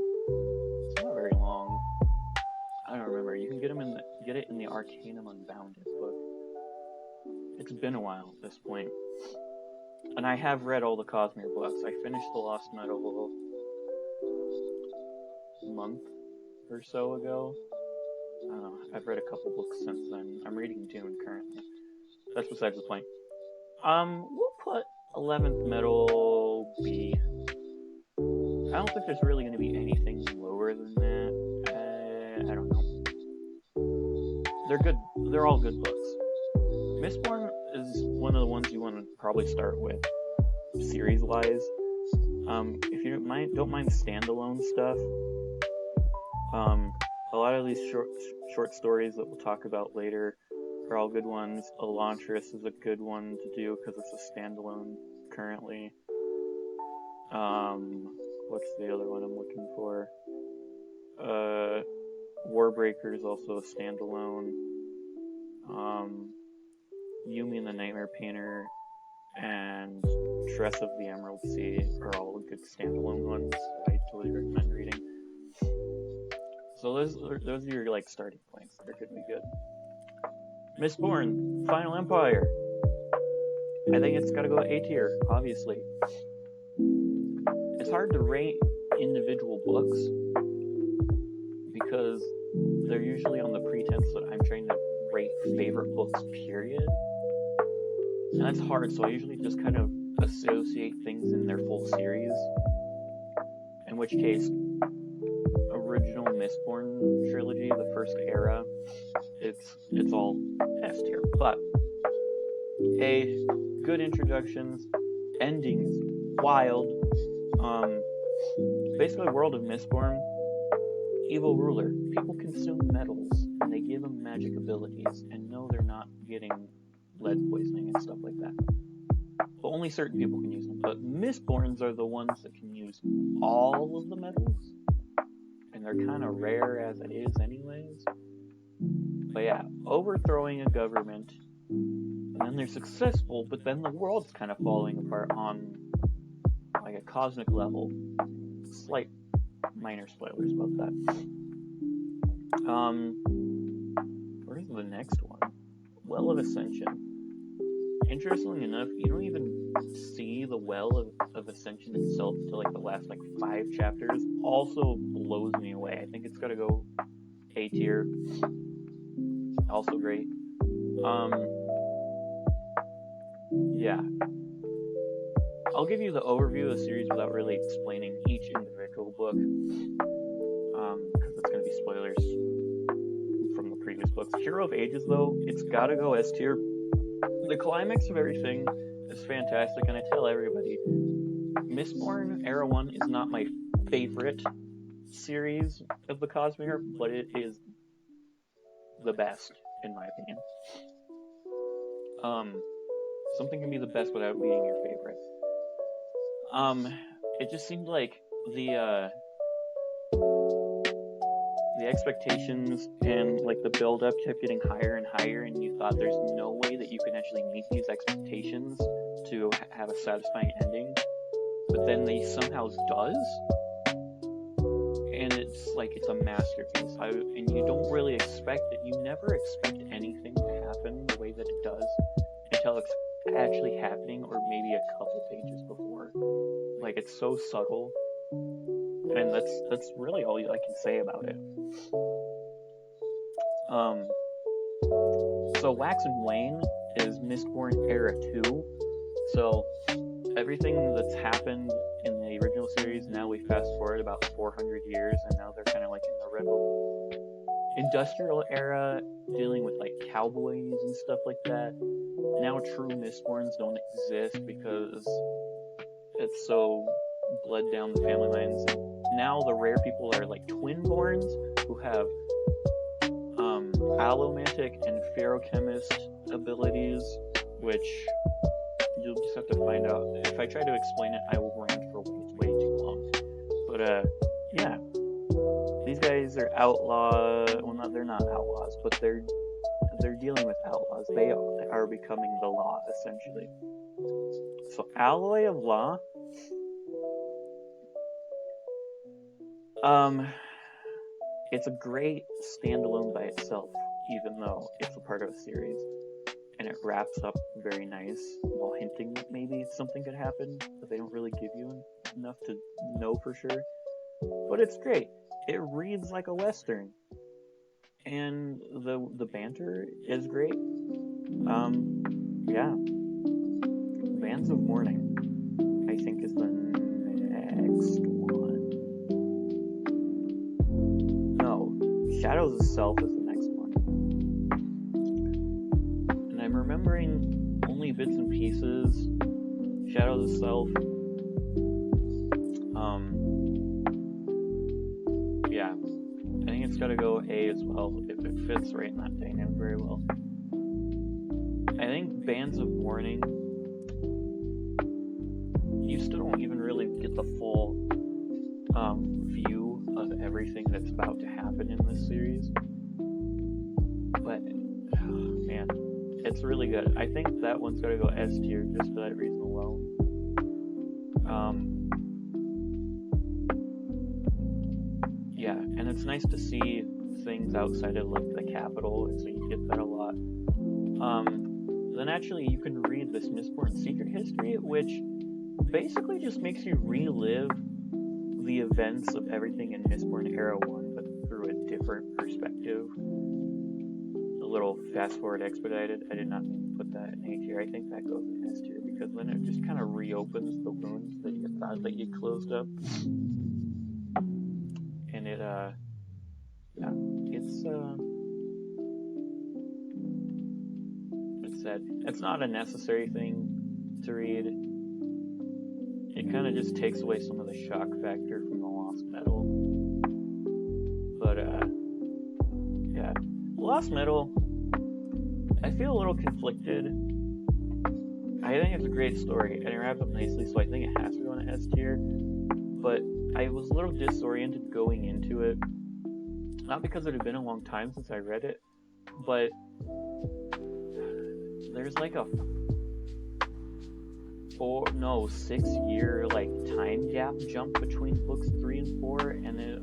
It's not very long. I don't remember. You can get it in the Arcanum Unbounded book. It's been a while at this point. And I have read all the Cosmere books. I finished The Lost Metal a month or so ago. I don't know. I've read a couple books since then. I'm reading Dune currently. That's besides the point. We'll put 11th Metal B. I don't think there's really going to be anything lower than that. I don't know. They're good. They're all good books. Mistborn is one of the ones you want to probably start with, series-wise. If you don't mind standalone stuff. A lot of these short stories that we'll talk about later are all good ones. Elantris is a good one to do because it's a standalone currently. What's the other one I'm looking for? Warbreaker is also a standalone. Yumi and the Nightmare Painter and Tress of the Emerald Sea are all good standalone ones I totally recommend reading. So those are your like starting points. They're gonna be good. Mistborn, Final Empire. I think it's gotta go A tier, obviously. It's hard to rate individual books because they're usually on the pretense that I'm trying to rate favorite books, period. And that's hard, so I usually just kind of associate things in their full series. In which case, original Mistborn trilogy, the first era, it's all S tier. But A, good introductions, endings, wild. Basically, World of Mistborn, evil ruler. People consume metals, and they give them magic abilities, and no, they're not getting lead poisoning and stuff like that. But only certain people can use them. But Mistborns are the ones that can use all of the metals, and they're kind of rare as it is anyways. But yeah, overthrowing a government, and then they're successful, but then the world's kind of falling apart on like a cosmic level. Slight minor spoilers about that. Where's the next one? Well of Ascension. interestingly enough, you don't even see the Well of Ascension itself until like the last like 5 chapters. Also blows me away. I think it's gotta go A tier. Also great. Yeah. I'll give you the overview of the series without really explaining each individual book, because it's going to be spoilers from the previous books. Hero of Ages, though, it's got to go S tier. The climax of everything is fantastic, and I tell everybody, Mistborn Era 1 is not my favorite series of the Cosmic Era, but it is the best, in my opinion. Something can be the best without being your favorite. It just seemed like the expectations and like the build-up kept getting higher and higher, and you thought there's no way that you can actually meet these expectations to have a satisfying ending, but then they somehow does, and it's like it's a masterpiece. And you don't really expect it. You never expect anything to happen the way that it does until it's actually happening, or maybe a couple pages before. Like, it's so subtle, and that's really all I can say about it. So Wax and Wane is Mistborn Era 2. So everything that's happened in the original series, now we fast forward about 400 years, and now they're kind of like in the rebel industrial era, dealing with like cowboys and stuff like that. Now true Mistborns don't exist because it's so bled down the family lines. And now the rare people are like Twinborns, who have allomantic and ferochemist abilities, which you'll just have to find out. If I try to explain it, I will rant for way too long. But yeah, these guys are outlaw. Well, they're not outlaws, but they're dealing with outlaws. They are becoming the law, essentially. So Alloy of Law. It's a great standalone by itself, even though it's a part of a series, and it wraps up very nice while hinting that maybe something could happen, but they don't really give you enough to know for sure. But it's great. It reads like a Western, and the banter is great. Yeah. Bands of Mourning, I think, is the next one. No, Shadows of Self is the next one. And I'm remembering only bits and pieces. Shadows of Self. Yeah. I think it's gotta go A as well, if it fits right in that dynamic very well. I think Bands of Mourning, you still don't even really get the full view of everything that's about to happen in this series. But, man, it's really good. I think that one's gotta go S tier just for that reason alone. Yeah, and it's nice to see things outside of like the capital, so you get that a lot. Then actually you can read this Mistborn Secret History, which basically just makes you relive the events of everything in Mistborn Era 1, but through a different perspective. A little fast forward expedited. I did not put that in A tier. I think that goes in S tier, because then it just kind of reopens the wounds that you thought that you closed up. And it, yeah, it's sad. It's not a necessary thing to read. It kind of just takes away some of the shock factor from the Lost Metal. But, yeah. Lost Metal, I feel a little conflicted. I think it's a great story, and it wrapped up nicely, so I think it has to go in S tier. But I was a little disoriented going into it. Not because it had been a long time since I read it, but there's like a 6-year like time gap jump between books 3 and 4, and it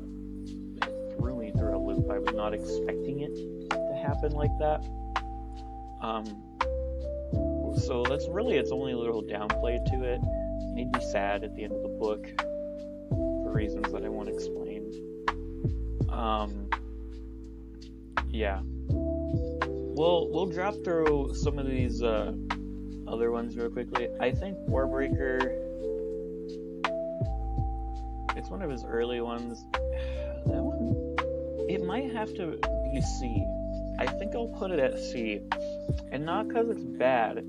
threw me through a loop. I was not expecting it to happen like that. So that's really its only little downplay to it. Made me sad at the end of the book for reasons that I won't explain. Yeah. We'll drop through some of these other ones real quickly. I think Warbreaker, it's one of his early ones. That one, it might have to be C. I think I'll put it at C. And not because it's bad.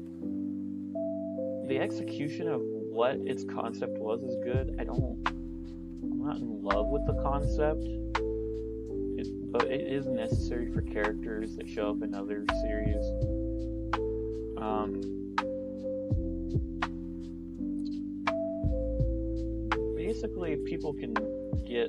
The execution of what its concept was is good. I'm not in love with the concept, but it is necessary for characters that show up in other series. Basically, people can get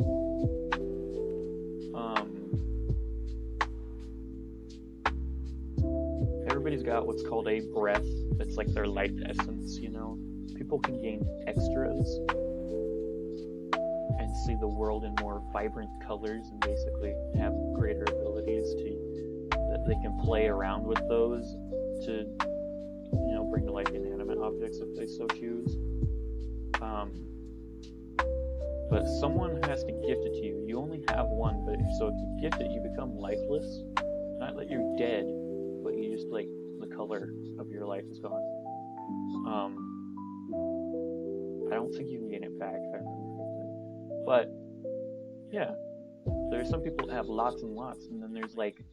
everybody's got what's called a breath. It's like their life essence, you know. People can gain extras and see the world in more vibrant colors, and basically have greater abilities that they can play around with those to, you know, bring to life inanimate objects if they so choose. But someone has to gift it to you. You only have one, but if you gift it, you become lifeless. Not that you're dead, but you just, like, the color of your life is gone. I don't think you can gain it back, if I remember correctly. But, yeah. There's some people that have lots and lots, and then there's, like,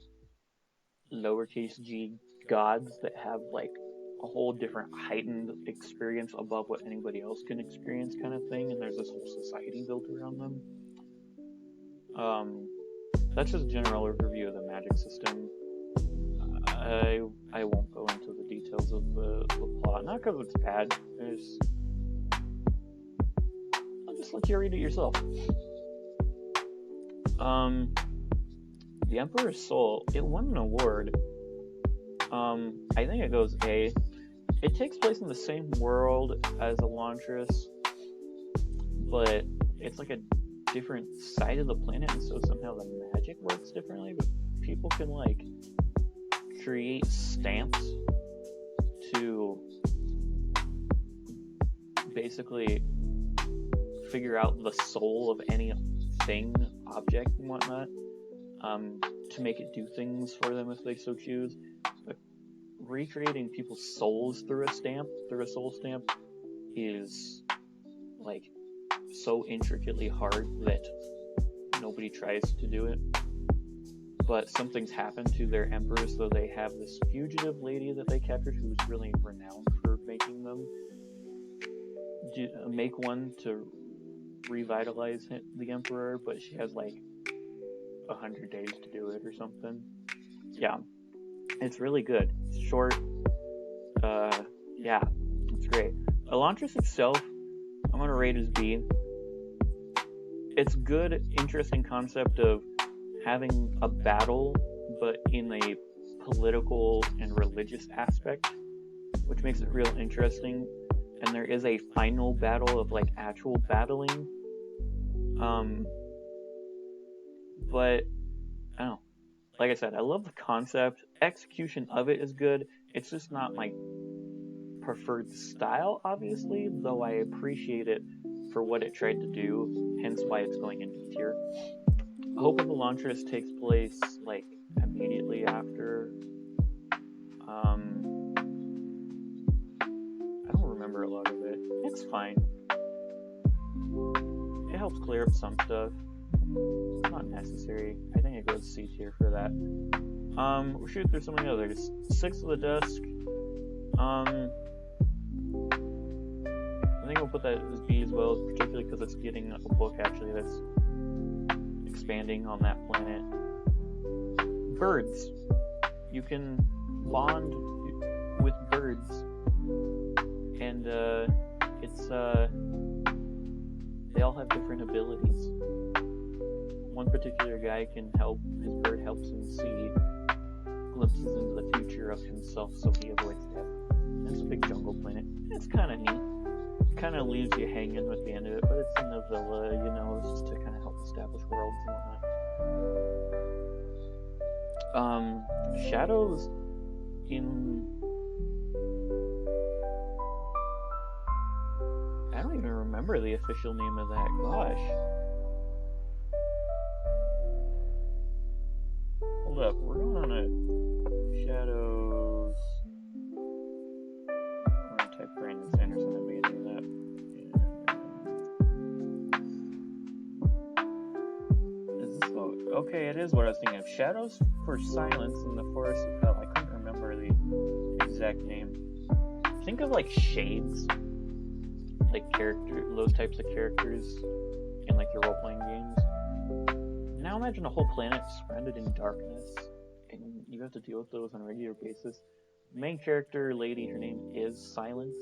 lowercase g gods that have, like, a whole different heightened experience above what anybody else can experience kind of thing, and there's this whole society built around them. That's just a general overview of the magic system. I won't go into the details of the plot, not because it's bad, I'll just let you read it yourself. The Emperor's Soul, it won an award. I think it goes A. It takes place in the same world as Elantris, but it's like a different side of the planet, and so somehow the magic works differently, but people can, like, create stamps to basically figure out the soul of any thing, object, and whatnot, to make it do things for them if they so choose. But recreating people's souls through a soul stamp, is, like, so intricately hard that nobody tries to do it. But something's happened to their emperor, so they have this fugitive lady that they captured who's really renowned for making them make one to revitalize the emperor, but she has like 100 days to do it or something. Yeah, it's really good. It's short. Yeah, it's great. Elantris itself, I'm gonna rate as B. It's good, interesting concept of having a battle, but in a political and religious aspect, which makes it real interesting. And there is a final battle of, like, actual battling. But, I don't know. Like I said, I love the concept. Execution of it is good. It's just not my preferred style, obviously, though I appreciate it for what it tried to do, hence why it's going in B tier. Hope of Elantris takes place, like, immediately after. I don't remember a lot of it. It's fine. It helps clear up some stuff. It's not necessary. I think it goes C tier for that. We'll shoot through some of the others. Six of the Dusk. I think we'll put that as B as well, particularly because it's getting a book actually that's expanding on that planet. Birds. You can bond with birds, and they all have different abilities. One particular guy his bird helps him see glimpses into the future of himself so he avoids death. And it's a big jungle planet. It's kind of neat. It kind of leaves you hanging with the end of it, but it's in a villa, you know, it's just to kind of help establish worlds and whatnot. Shadows in remember the official name of that. Gosh. Hold up, we're going on a Shadows. I'm gonna type Brandon Sanderson and be doing that. Is this what? Okay, it is what I was thinking of. Shadows for Silence in the Forest of Hell. I couldn't remember the exact name. Think of like Shades, like those types of characters in like your role-playing games. Now imagine a whole planet surrounded in darkness, and you have to deal with those on a regular basis. The main character, lady, her name is Silence.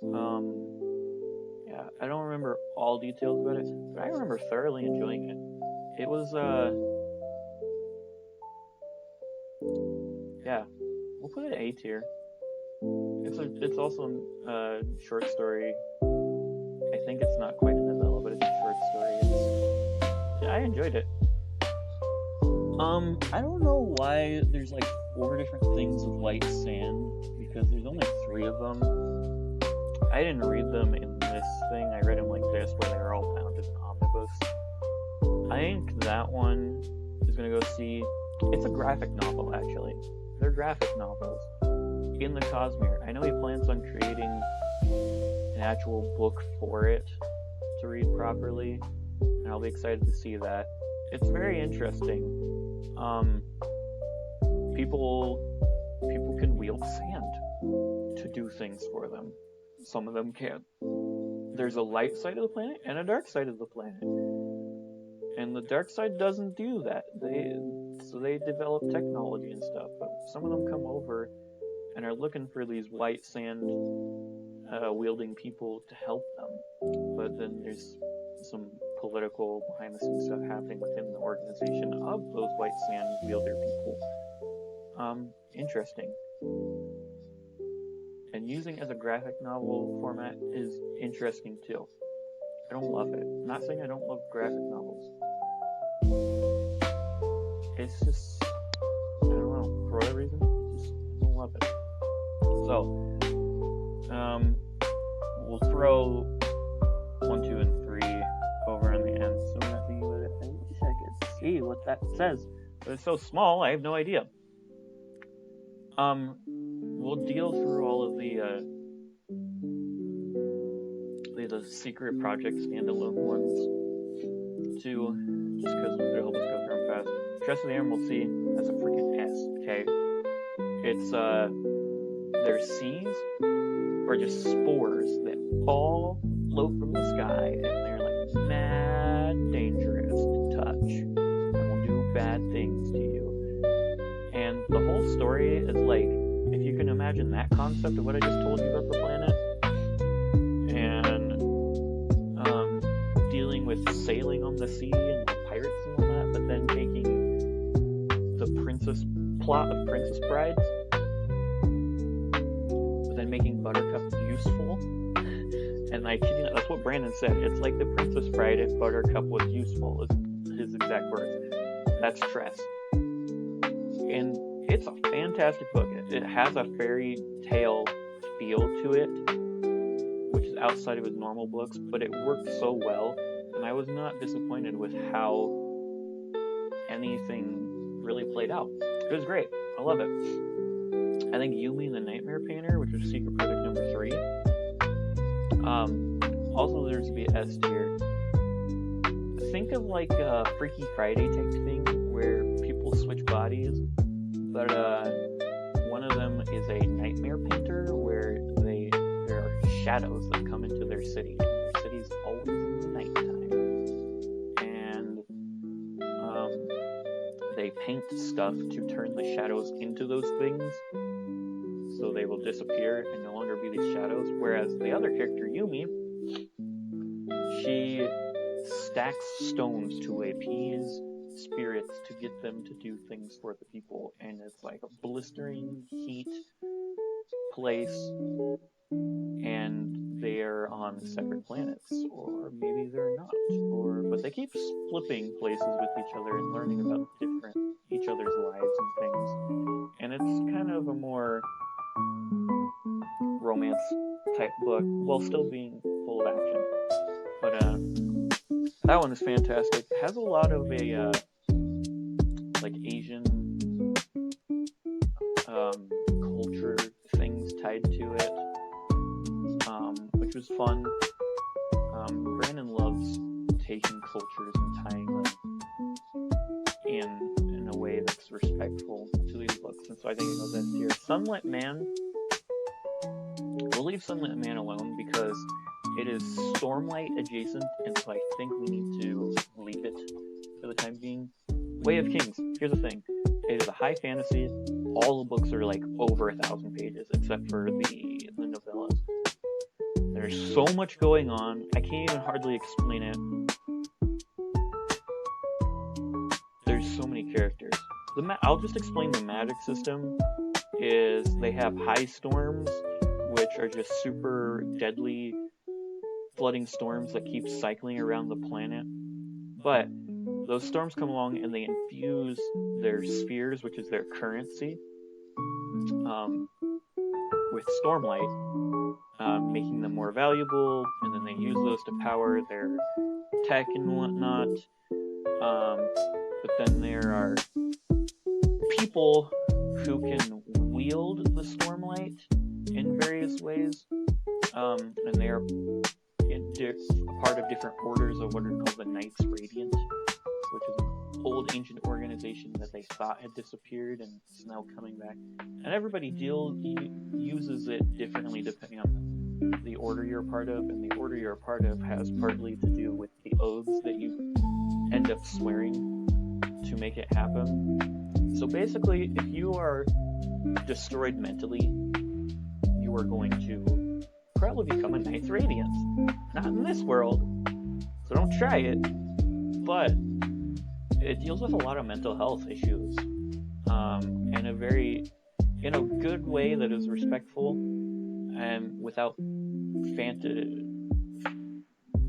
Yeah, I don't remember all details about it, but I remember thoroughly enjoying it. It was, yeah, we'll put it A tier. It's also a short story. I think it's not quite a novella, but it's a short story. I enjoyed it. I don't know why there's like 4 different things of white sand, because there's only 3 of them. I didn't read them in this thing. I read them like this, where they were all bound in an omnibus. I think that one is gonna go see. It's a graphic novel, actually. They're graphic novels in the Cosmere. I know he plans on creating an actual book for it to read properly, and I'll be excited to see that. It's very interesting. People can wield sand to do things for them. Some of them can't. There's a light side of the planet and a dark side of the planet. And the dark side doesn't do that. So they develop technology and stuff, but some of them come over and are looking for these white sand wielding people to help them. But then there's some political behind the scenes stuff happening within the organization of those white sand wielder people. Interesting. And using as a graphic novel format is interesting too. I don't love it. I'm not saying I don't love graphic novels. It's just, I don't know, for whatever reason, just I don't love it. So, we'll throw 1, 2, and 3 over on the end so that I wish I could see what that says. But it's so small, I have no idea. We'll deal through all of the secret project standalone ones too, just because it'll help us go through them fast. Trust of the Emerald Sea, that's a freaking S, okay? It's, their seas are just spores that fall, float from the sky, and they're like mad dangerous to touch, and will do bad things to you. And the whole story is like, if you can imagine that concept of what I just told you about the planet, and dealing with sailing on the sea and pirates and all that, but then taking the plot of Princess Brides, but then making Buttercup useful. And I kid you not, that's what Brandon said. It's like the Princess Bride if Buttercup was useful, is his exact words. That's Tress. And it's a fantastic book. It has a fairy tale feel to it, which is outside of his normal books, but it worked so well, and I was not disappointed with how anything really played out. It was great. I love it. I think Yumi the Nightmare Painter, which was Secret Project number 3, also deserves to be S tier. Think of like a Freaky Friday type thing, where people switch bodies, but one of them is a nightmare painter, where there are shadows that come into their city, and their city's always in the nighttime, and they paint stuff to turn the shadows into those things, so they will disappear and no longer be these shadows. Whereas the other character, Yumi, she stacks stones to appease spirits to get them to do things for the people, and it's like a blistering heat place, and they're on separate planets, or maybe they're not, but they keep flipping places with each other and learning about each other's lives and things, and it's kind of a more romance type book, while still being full of action. But that one is fantastic. It has a lot of like Asian culture things tied to it, which was fun. Brandon loves taking cultures and tying them in a way that's respectful to these books, and so I think it goes S tier. Sunlit Man, we'll leave Sunlit Man alone because it is Stormlight adjacent, and so I think we need to leave it for the time being. Way of Kings, here's the thing. It is a high fantasy. All the books are like over 1,000 pages, except for the novellas. There's so much going on, I can't even hardly explain it. There's so many characters. I'll just explain the magic system. Is they have high storms, which are just super deadly flooding storms that keep cycling around the planet. But those storms come along and they infuse their spheres, which is their currency, with stormlight, making them more valuable, and then they use those to power their tech and whatnot. But then there are people who can wield the stormlight in various ways, and they are a part of different orders of what are called the Knights Radiant, which is an old ancient organization that they thought had disappeared and it's now coming back. And everybody uses it differently depending on the order you're a part of, and the order you're a part of has partly to do with the oaths that you end up swearing to make it happen. So basically, if you are destroyed mentally, you are going to probably become a Knights Radiant. Not in this world, so don't try it. But it deals with a lot of mental health issues, in a good way that is respectful, and without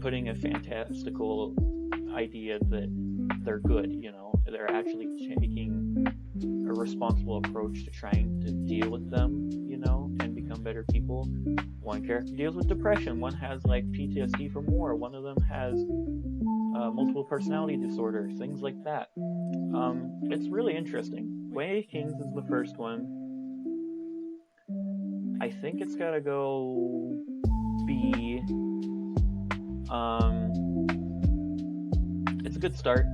putting a fantastical idea that they're good. They're actually taking a responsible approach to trying to deal with them, and become better people. One character deals with depression, one has like PTSD from war, one of them has multiple personality disorder, things like that. It's really interesting. Way of Kings is the first one. I think it's gotta go B. It's a good start.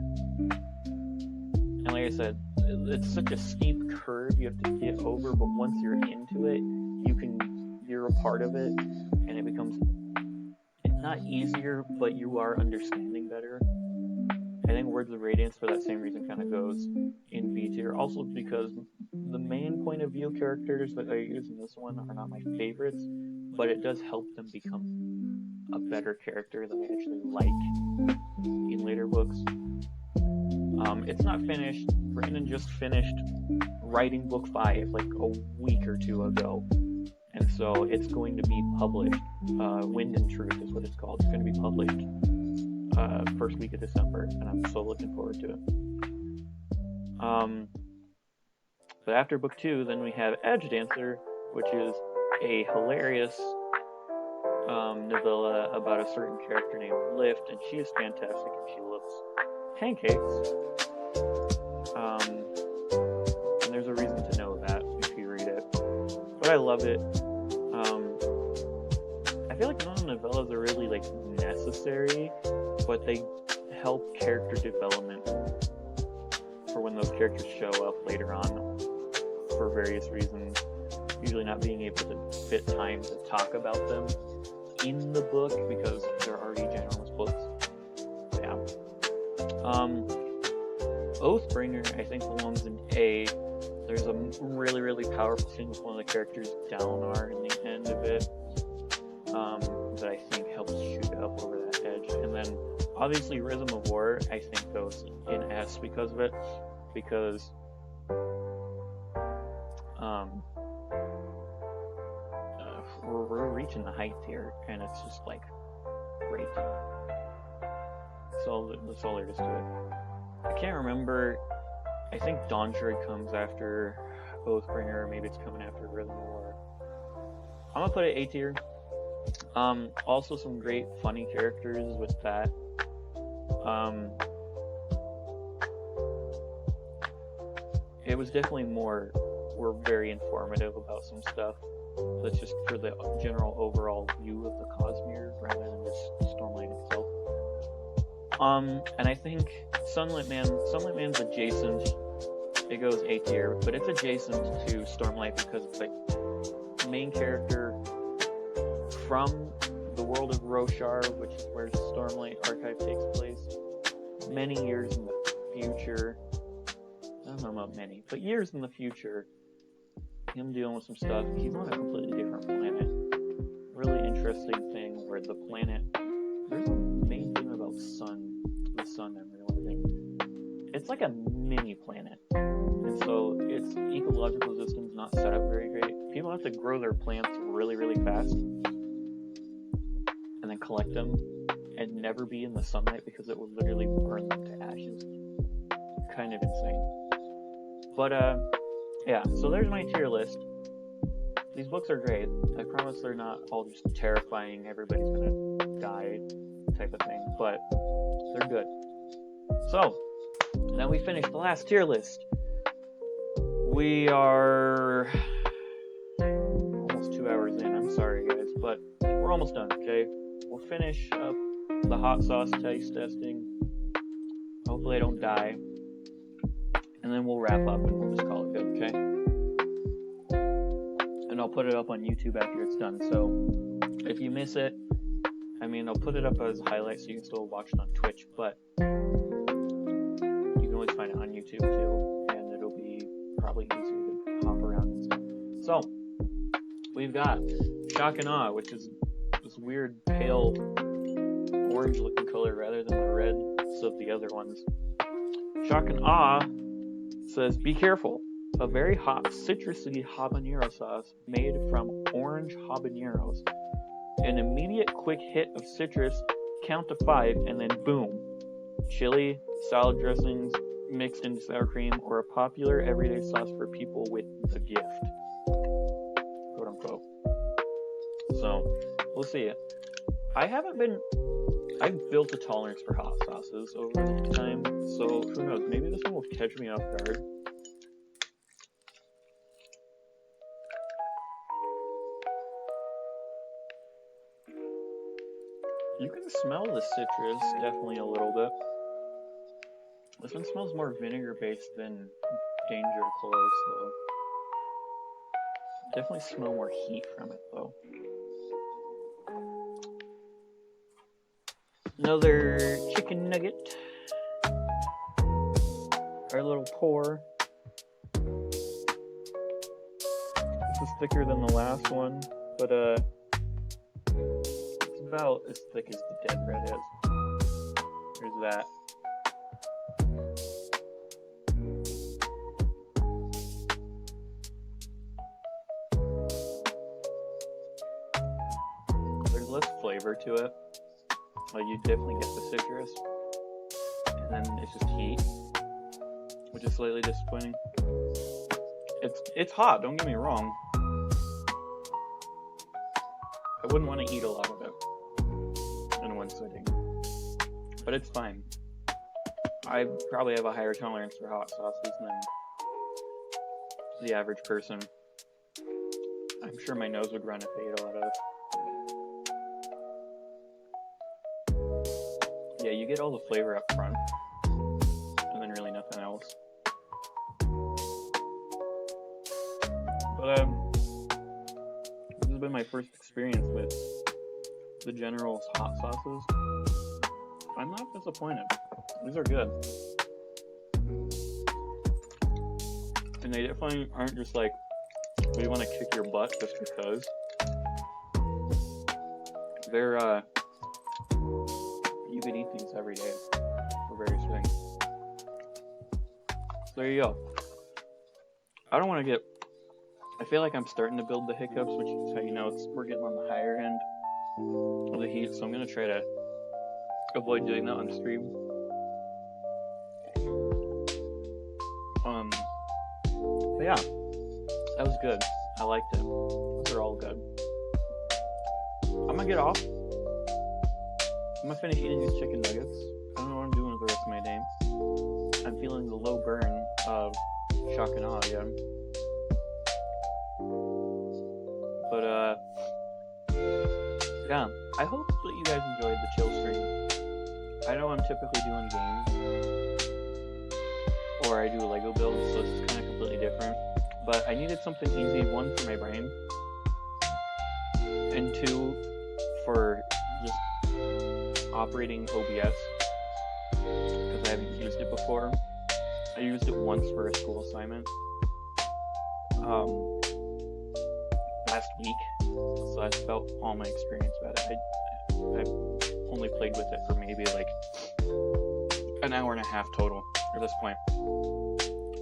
And like I said, it's such a steep curve you have to get over, but once you're into it, you're a part of it, and it becomes not easier, but you are understanding better. I think Words of Radiance, for that same reason, kind of goes in B tier. Also because the main point of view characters that I use in this one are not my favorites, but it does help them become a better character that I actually like in later books. It's not finished. Brandon just finished writing book 5 like a week or two ago. And so it's going to be published. Wind and Truth is what it's called. It's going to be published first week of December, and I'm so looking forward to it. But after book 2, then we have Edge Dancer, which is a hilarious novella about a certain character named Lift, and she is fantastic, and she loves pancakes. And there's a reason to know that if you read it. But I love it. I feel like none of the novellas are really like necessary, but they help character development for when those characters show up later on for various reasons. Usually not being able to fit time to talk about them in the book because they're already generalist books. Yeah. Oathbringer, I think, belongs in A. There's a really, really powerful scene with one of the characters, Dalinar, in the end of it, that I think helps shoot up over that edge. And then, obviously, Rhythm of War, I think, goes in S because of it, because we're reaching the height here, and it's just, like, great. That's all there is to it. I can't remember. I think Dawnshard comes after Oathbringer, or maybe it's coming after Rhythm of War. I'm gonna put it A tier. Also some great funny characters with that. It was definitely were very informative about some stuff. That's just for the general overall view of the Cosmere rather than just Stormlight itself. And I think Sunlit Man's adjacent. It goes A tier, but it's adjacent to Stormlight because it's like main character from the world of Roshar, which is where Stormlight Archive takes place, many years in the future. I don't know about many, but years in the future. Him dealing with some stuff. He's on a completely different planet. Really interesting thing where the planet. There's a main thing about the sun I'm realizing. It's like a mini planet. And so its ecological system's not set up very great. People have to grow their plants really, really fast. And then collect them. And never be in the sunlight because it will literally burn them to ashes. Kind of insane. But, yeah, so there's my tier list. These books are great. I promise they're not all just terrifying, everybody's gonna die type of thing, but they're good. So, now we finished the last tier list. We are almost 2 hours in. I'm sorry, guys, but we're almost done, okay? We'll finish up the hot sauce taste testing. Hopefully I don't die. And then we'll wrap up and we'll just call it good, okay? And I'll put it up on YouTube after it's done, so if you miss it, I mean, I'll put it up as highlights so you can still watch it on Twitch, but you can always find it on YouTube too, and it'll be probably easier to hop around and stuff. So, we've got Shock and Awe, which is this weird pale orange looking color rather than the reds of the other ones. Shock and Awe says, be careful. A very hot, citrusy habanero sauce made from orange habaneros. An immediate quick hit of citrus, count to 5, and then boom. Chili, salad dressings, mixed into sour cream, or a popular everyday sauce for people with the gift. Quote unquote. So, we'll see it. I've built a tolerance for hot sauces over time, so who knows, maybe this one will catch me off guard. You can smell the citrus, definitely a little bit. This one smells more vinegar-based than Danger Close, though. Definitely smell more heat from it, though. Another chicken nugget. Our little pour. This is thicker than the last one, but it's about as thick as the Dead Red is. There's that. There's less flavor to it. You definitely get the citrus, and then it's just heat, which is slightly disappointing. It's hot, don't get me wrong. I wouldn't want to eat a lot of it in one sitting, but it's fine. I probably have a higher tolerance for hot sauces than the average person. I'm sure my nose would run if I ate a lot of it. Yeah, you get all the flavor up front, and then really nothing else. But, this has been my first experience with the General's hot sauces. I'm not disappointed. These are good. And they definitely aren't just like, we want to kick your butt just because. They're, you could eat these every day for various things. So there you go. I don't want to get... I feel like I'm starting to build the hiccups, which is how you know we're getting on the higher end of the heat, so I'm going to try to avoid doing that on stream. But yeah, that was good. I liked it. Those are all good. I might gonna get off. I'm gonna finish eating these chicken nuggets. I don't know what I'm doing with the rest of my day. I'm feeling the low burn of shock and awe again. But, yeah, I hope that you guys enjoyed the chill stream. I know I'm typically doing games, or I do Lego builds, so this is kind of completely different. But I needed something easy, one, for my brain, and two, for just operating OBS, because I haven't used it before. I used it once for a school assignment last week, so I felt all my experience about it. I've only played with it for maybe like an hour and a half total at this point.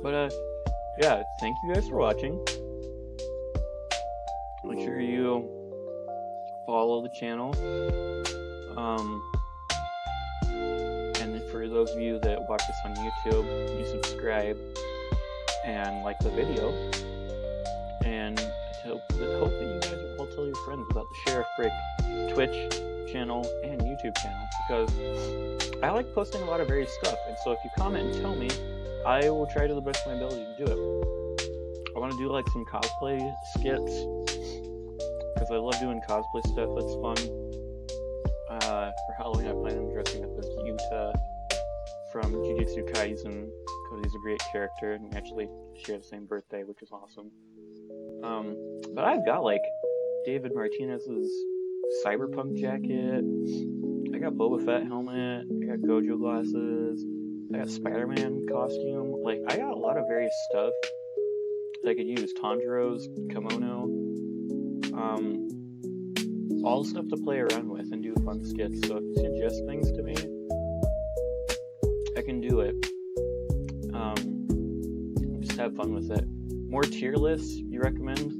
But yeah, thank you guys for watching. Make sure you follow the channel. And for those of you that watch this on YouTube, you subscribe and like the video. And I hope that you guys will tell your friends about the Sheriff Brick Twitch channel and YouTube channel, because I like posting a lot of various stuff, and so if you comment and tell me, I will try to the best of my ability to do it. I want to do like some cosplay skits, because I love doing cosplay stuff. That's fun. For Halloween, I plan on dressing up as Yuta from Jujutsu Kaisen, because he's a great character, and we actually share the same birthday, which is awesome. But I've got like David Martinez's cyberpunk jacket, I got Boba Fett helmet, I got Gojo glasses, I got Spider-Man costume. Like, I got a lot of various stuff that I could use. Tanjiro's kimono, all stuff to play around with and do fun skits. So if you suggest things to me, I can do it. Just have fun with it. More tier lists you recommend?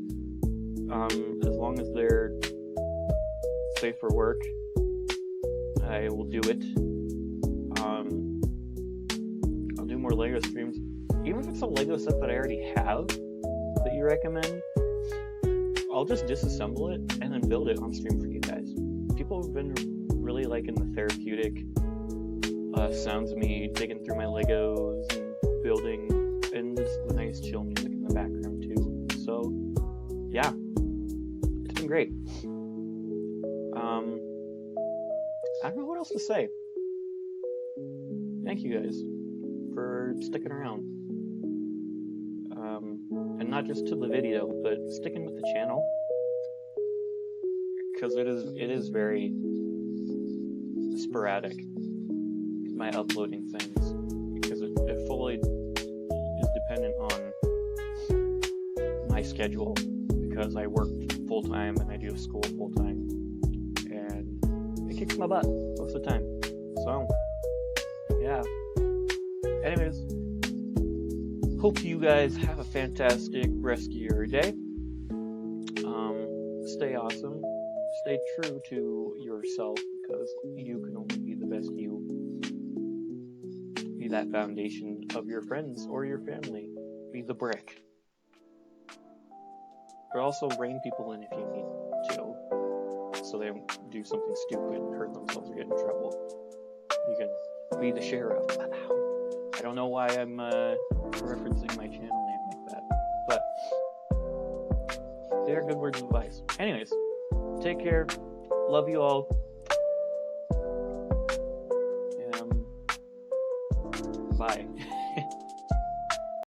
As long as they're safe for work, I will do it. I'll do more Lego streams. Even if it's a Lego set that I already have that you recommend, I'll just disassemble it and then build it on stream for you guys. People have been really liking the therapeutic sounds of me digging through my Legos and building, and just the nice chill music in the background too. So yeah, it's been great. I don't know what else to say. Thank you guys for sticking around. And not just to the video, but sticking with the channel. Because it is very sporadic, my uploading things. Because it fully is dependent on my schedule. Because I work full-time and I do school full-time. And it kicks my butt most of the time. So, yeah. Anyways, hope you guys have a fantastic rest of your day. Stay awesome. Stay true to yourself, because you can only be the best you. Be that foundation of your friends or your family. Be the brick. Or also rein people in if you need to, so they don't do something stupid and hurt themselves or get in trouble. You can be the sheriff. I don't know why I'm referencing my channel name like that, but they are good words of advice. Anyways, take care. Love you all. Bye.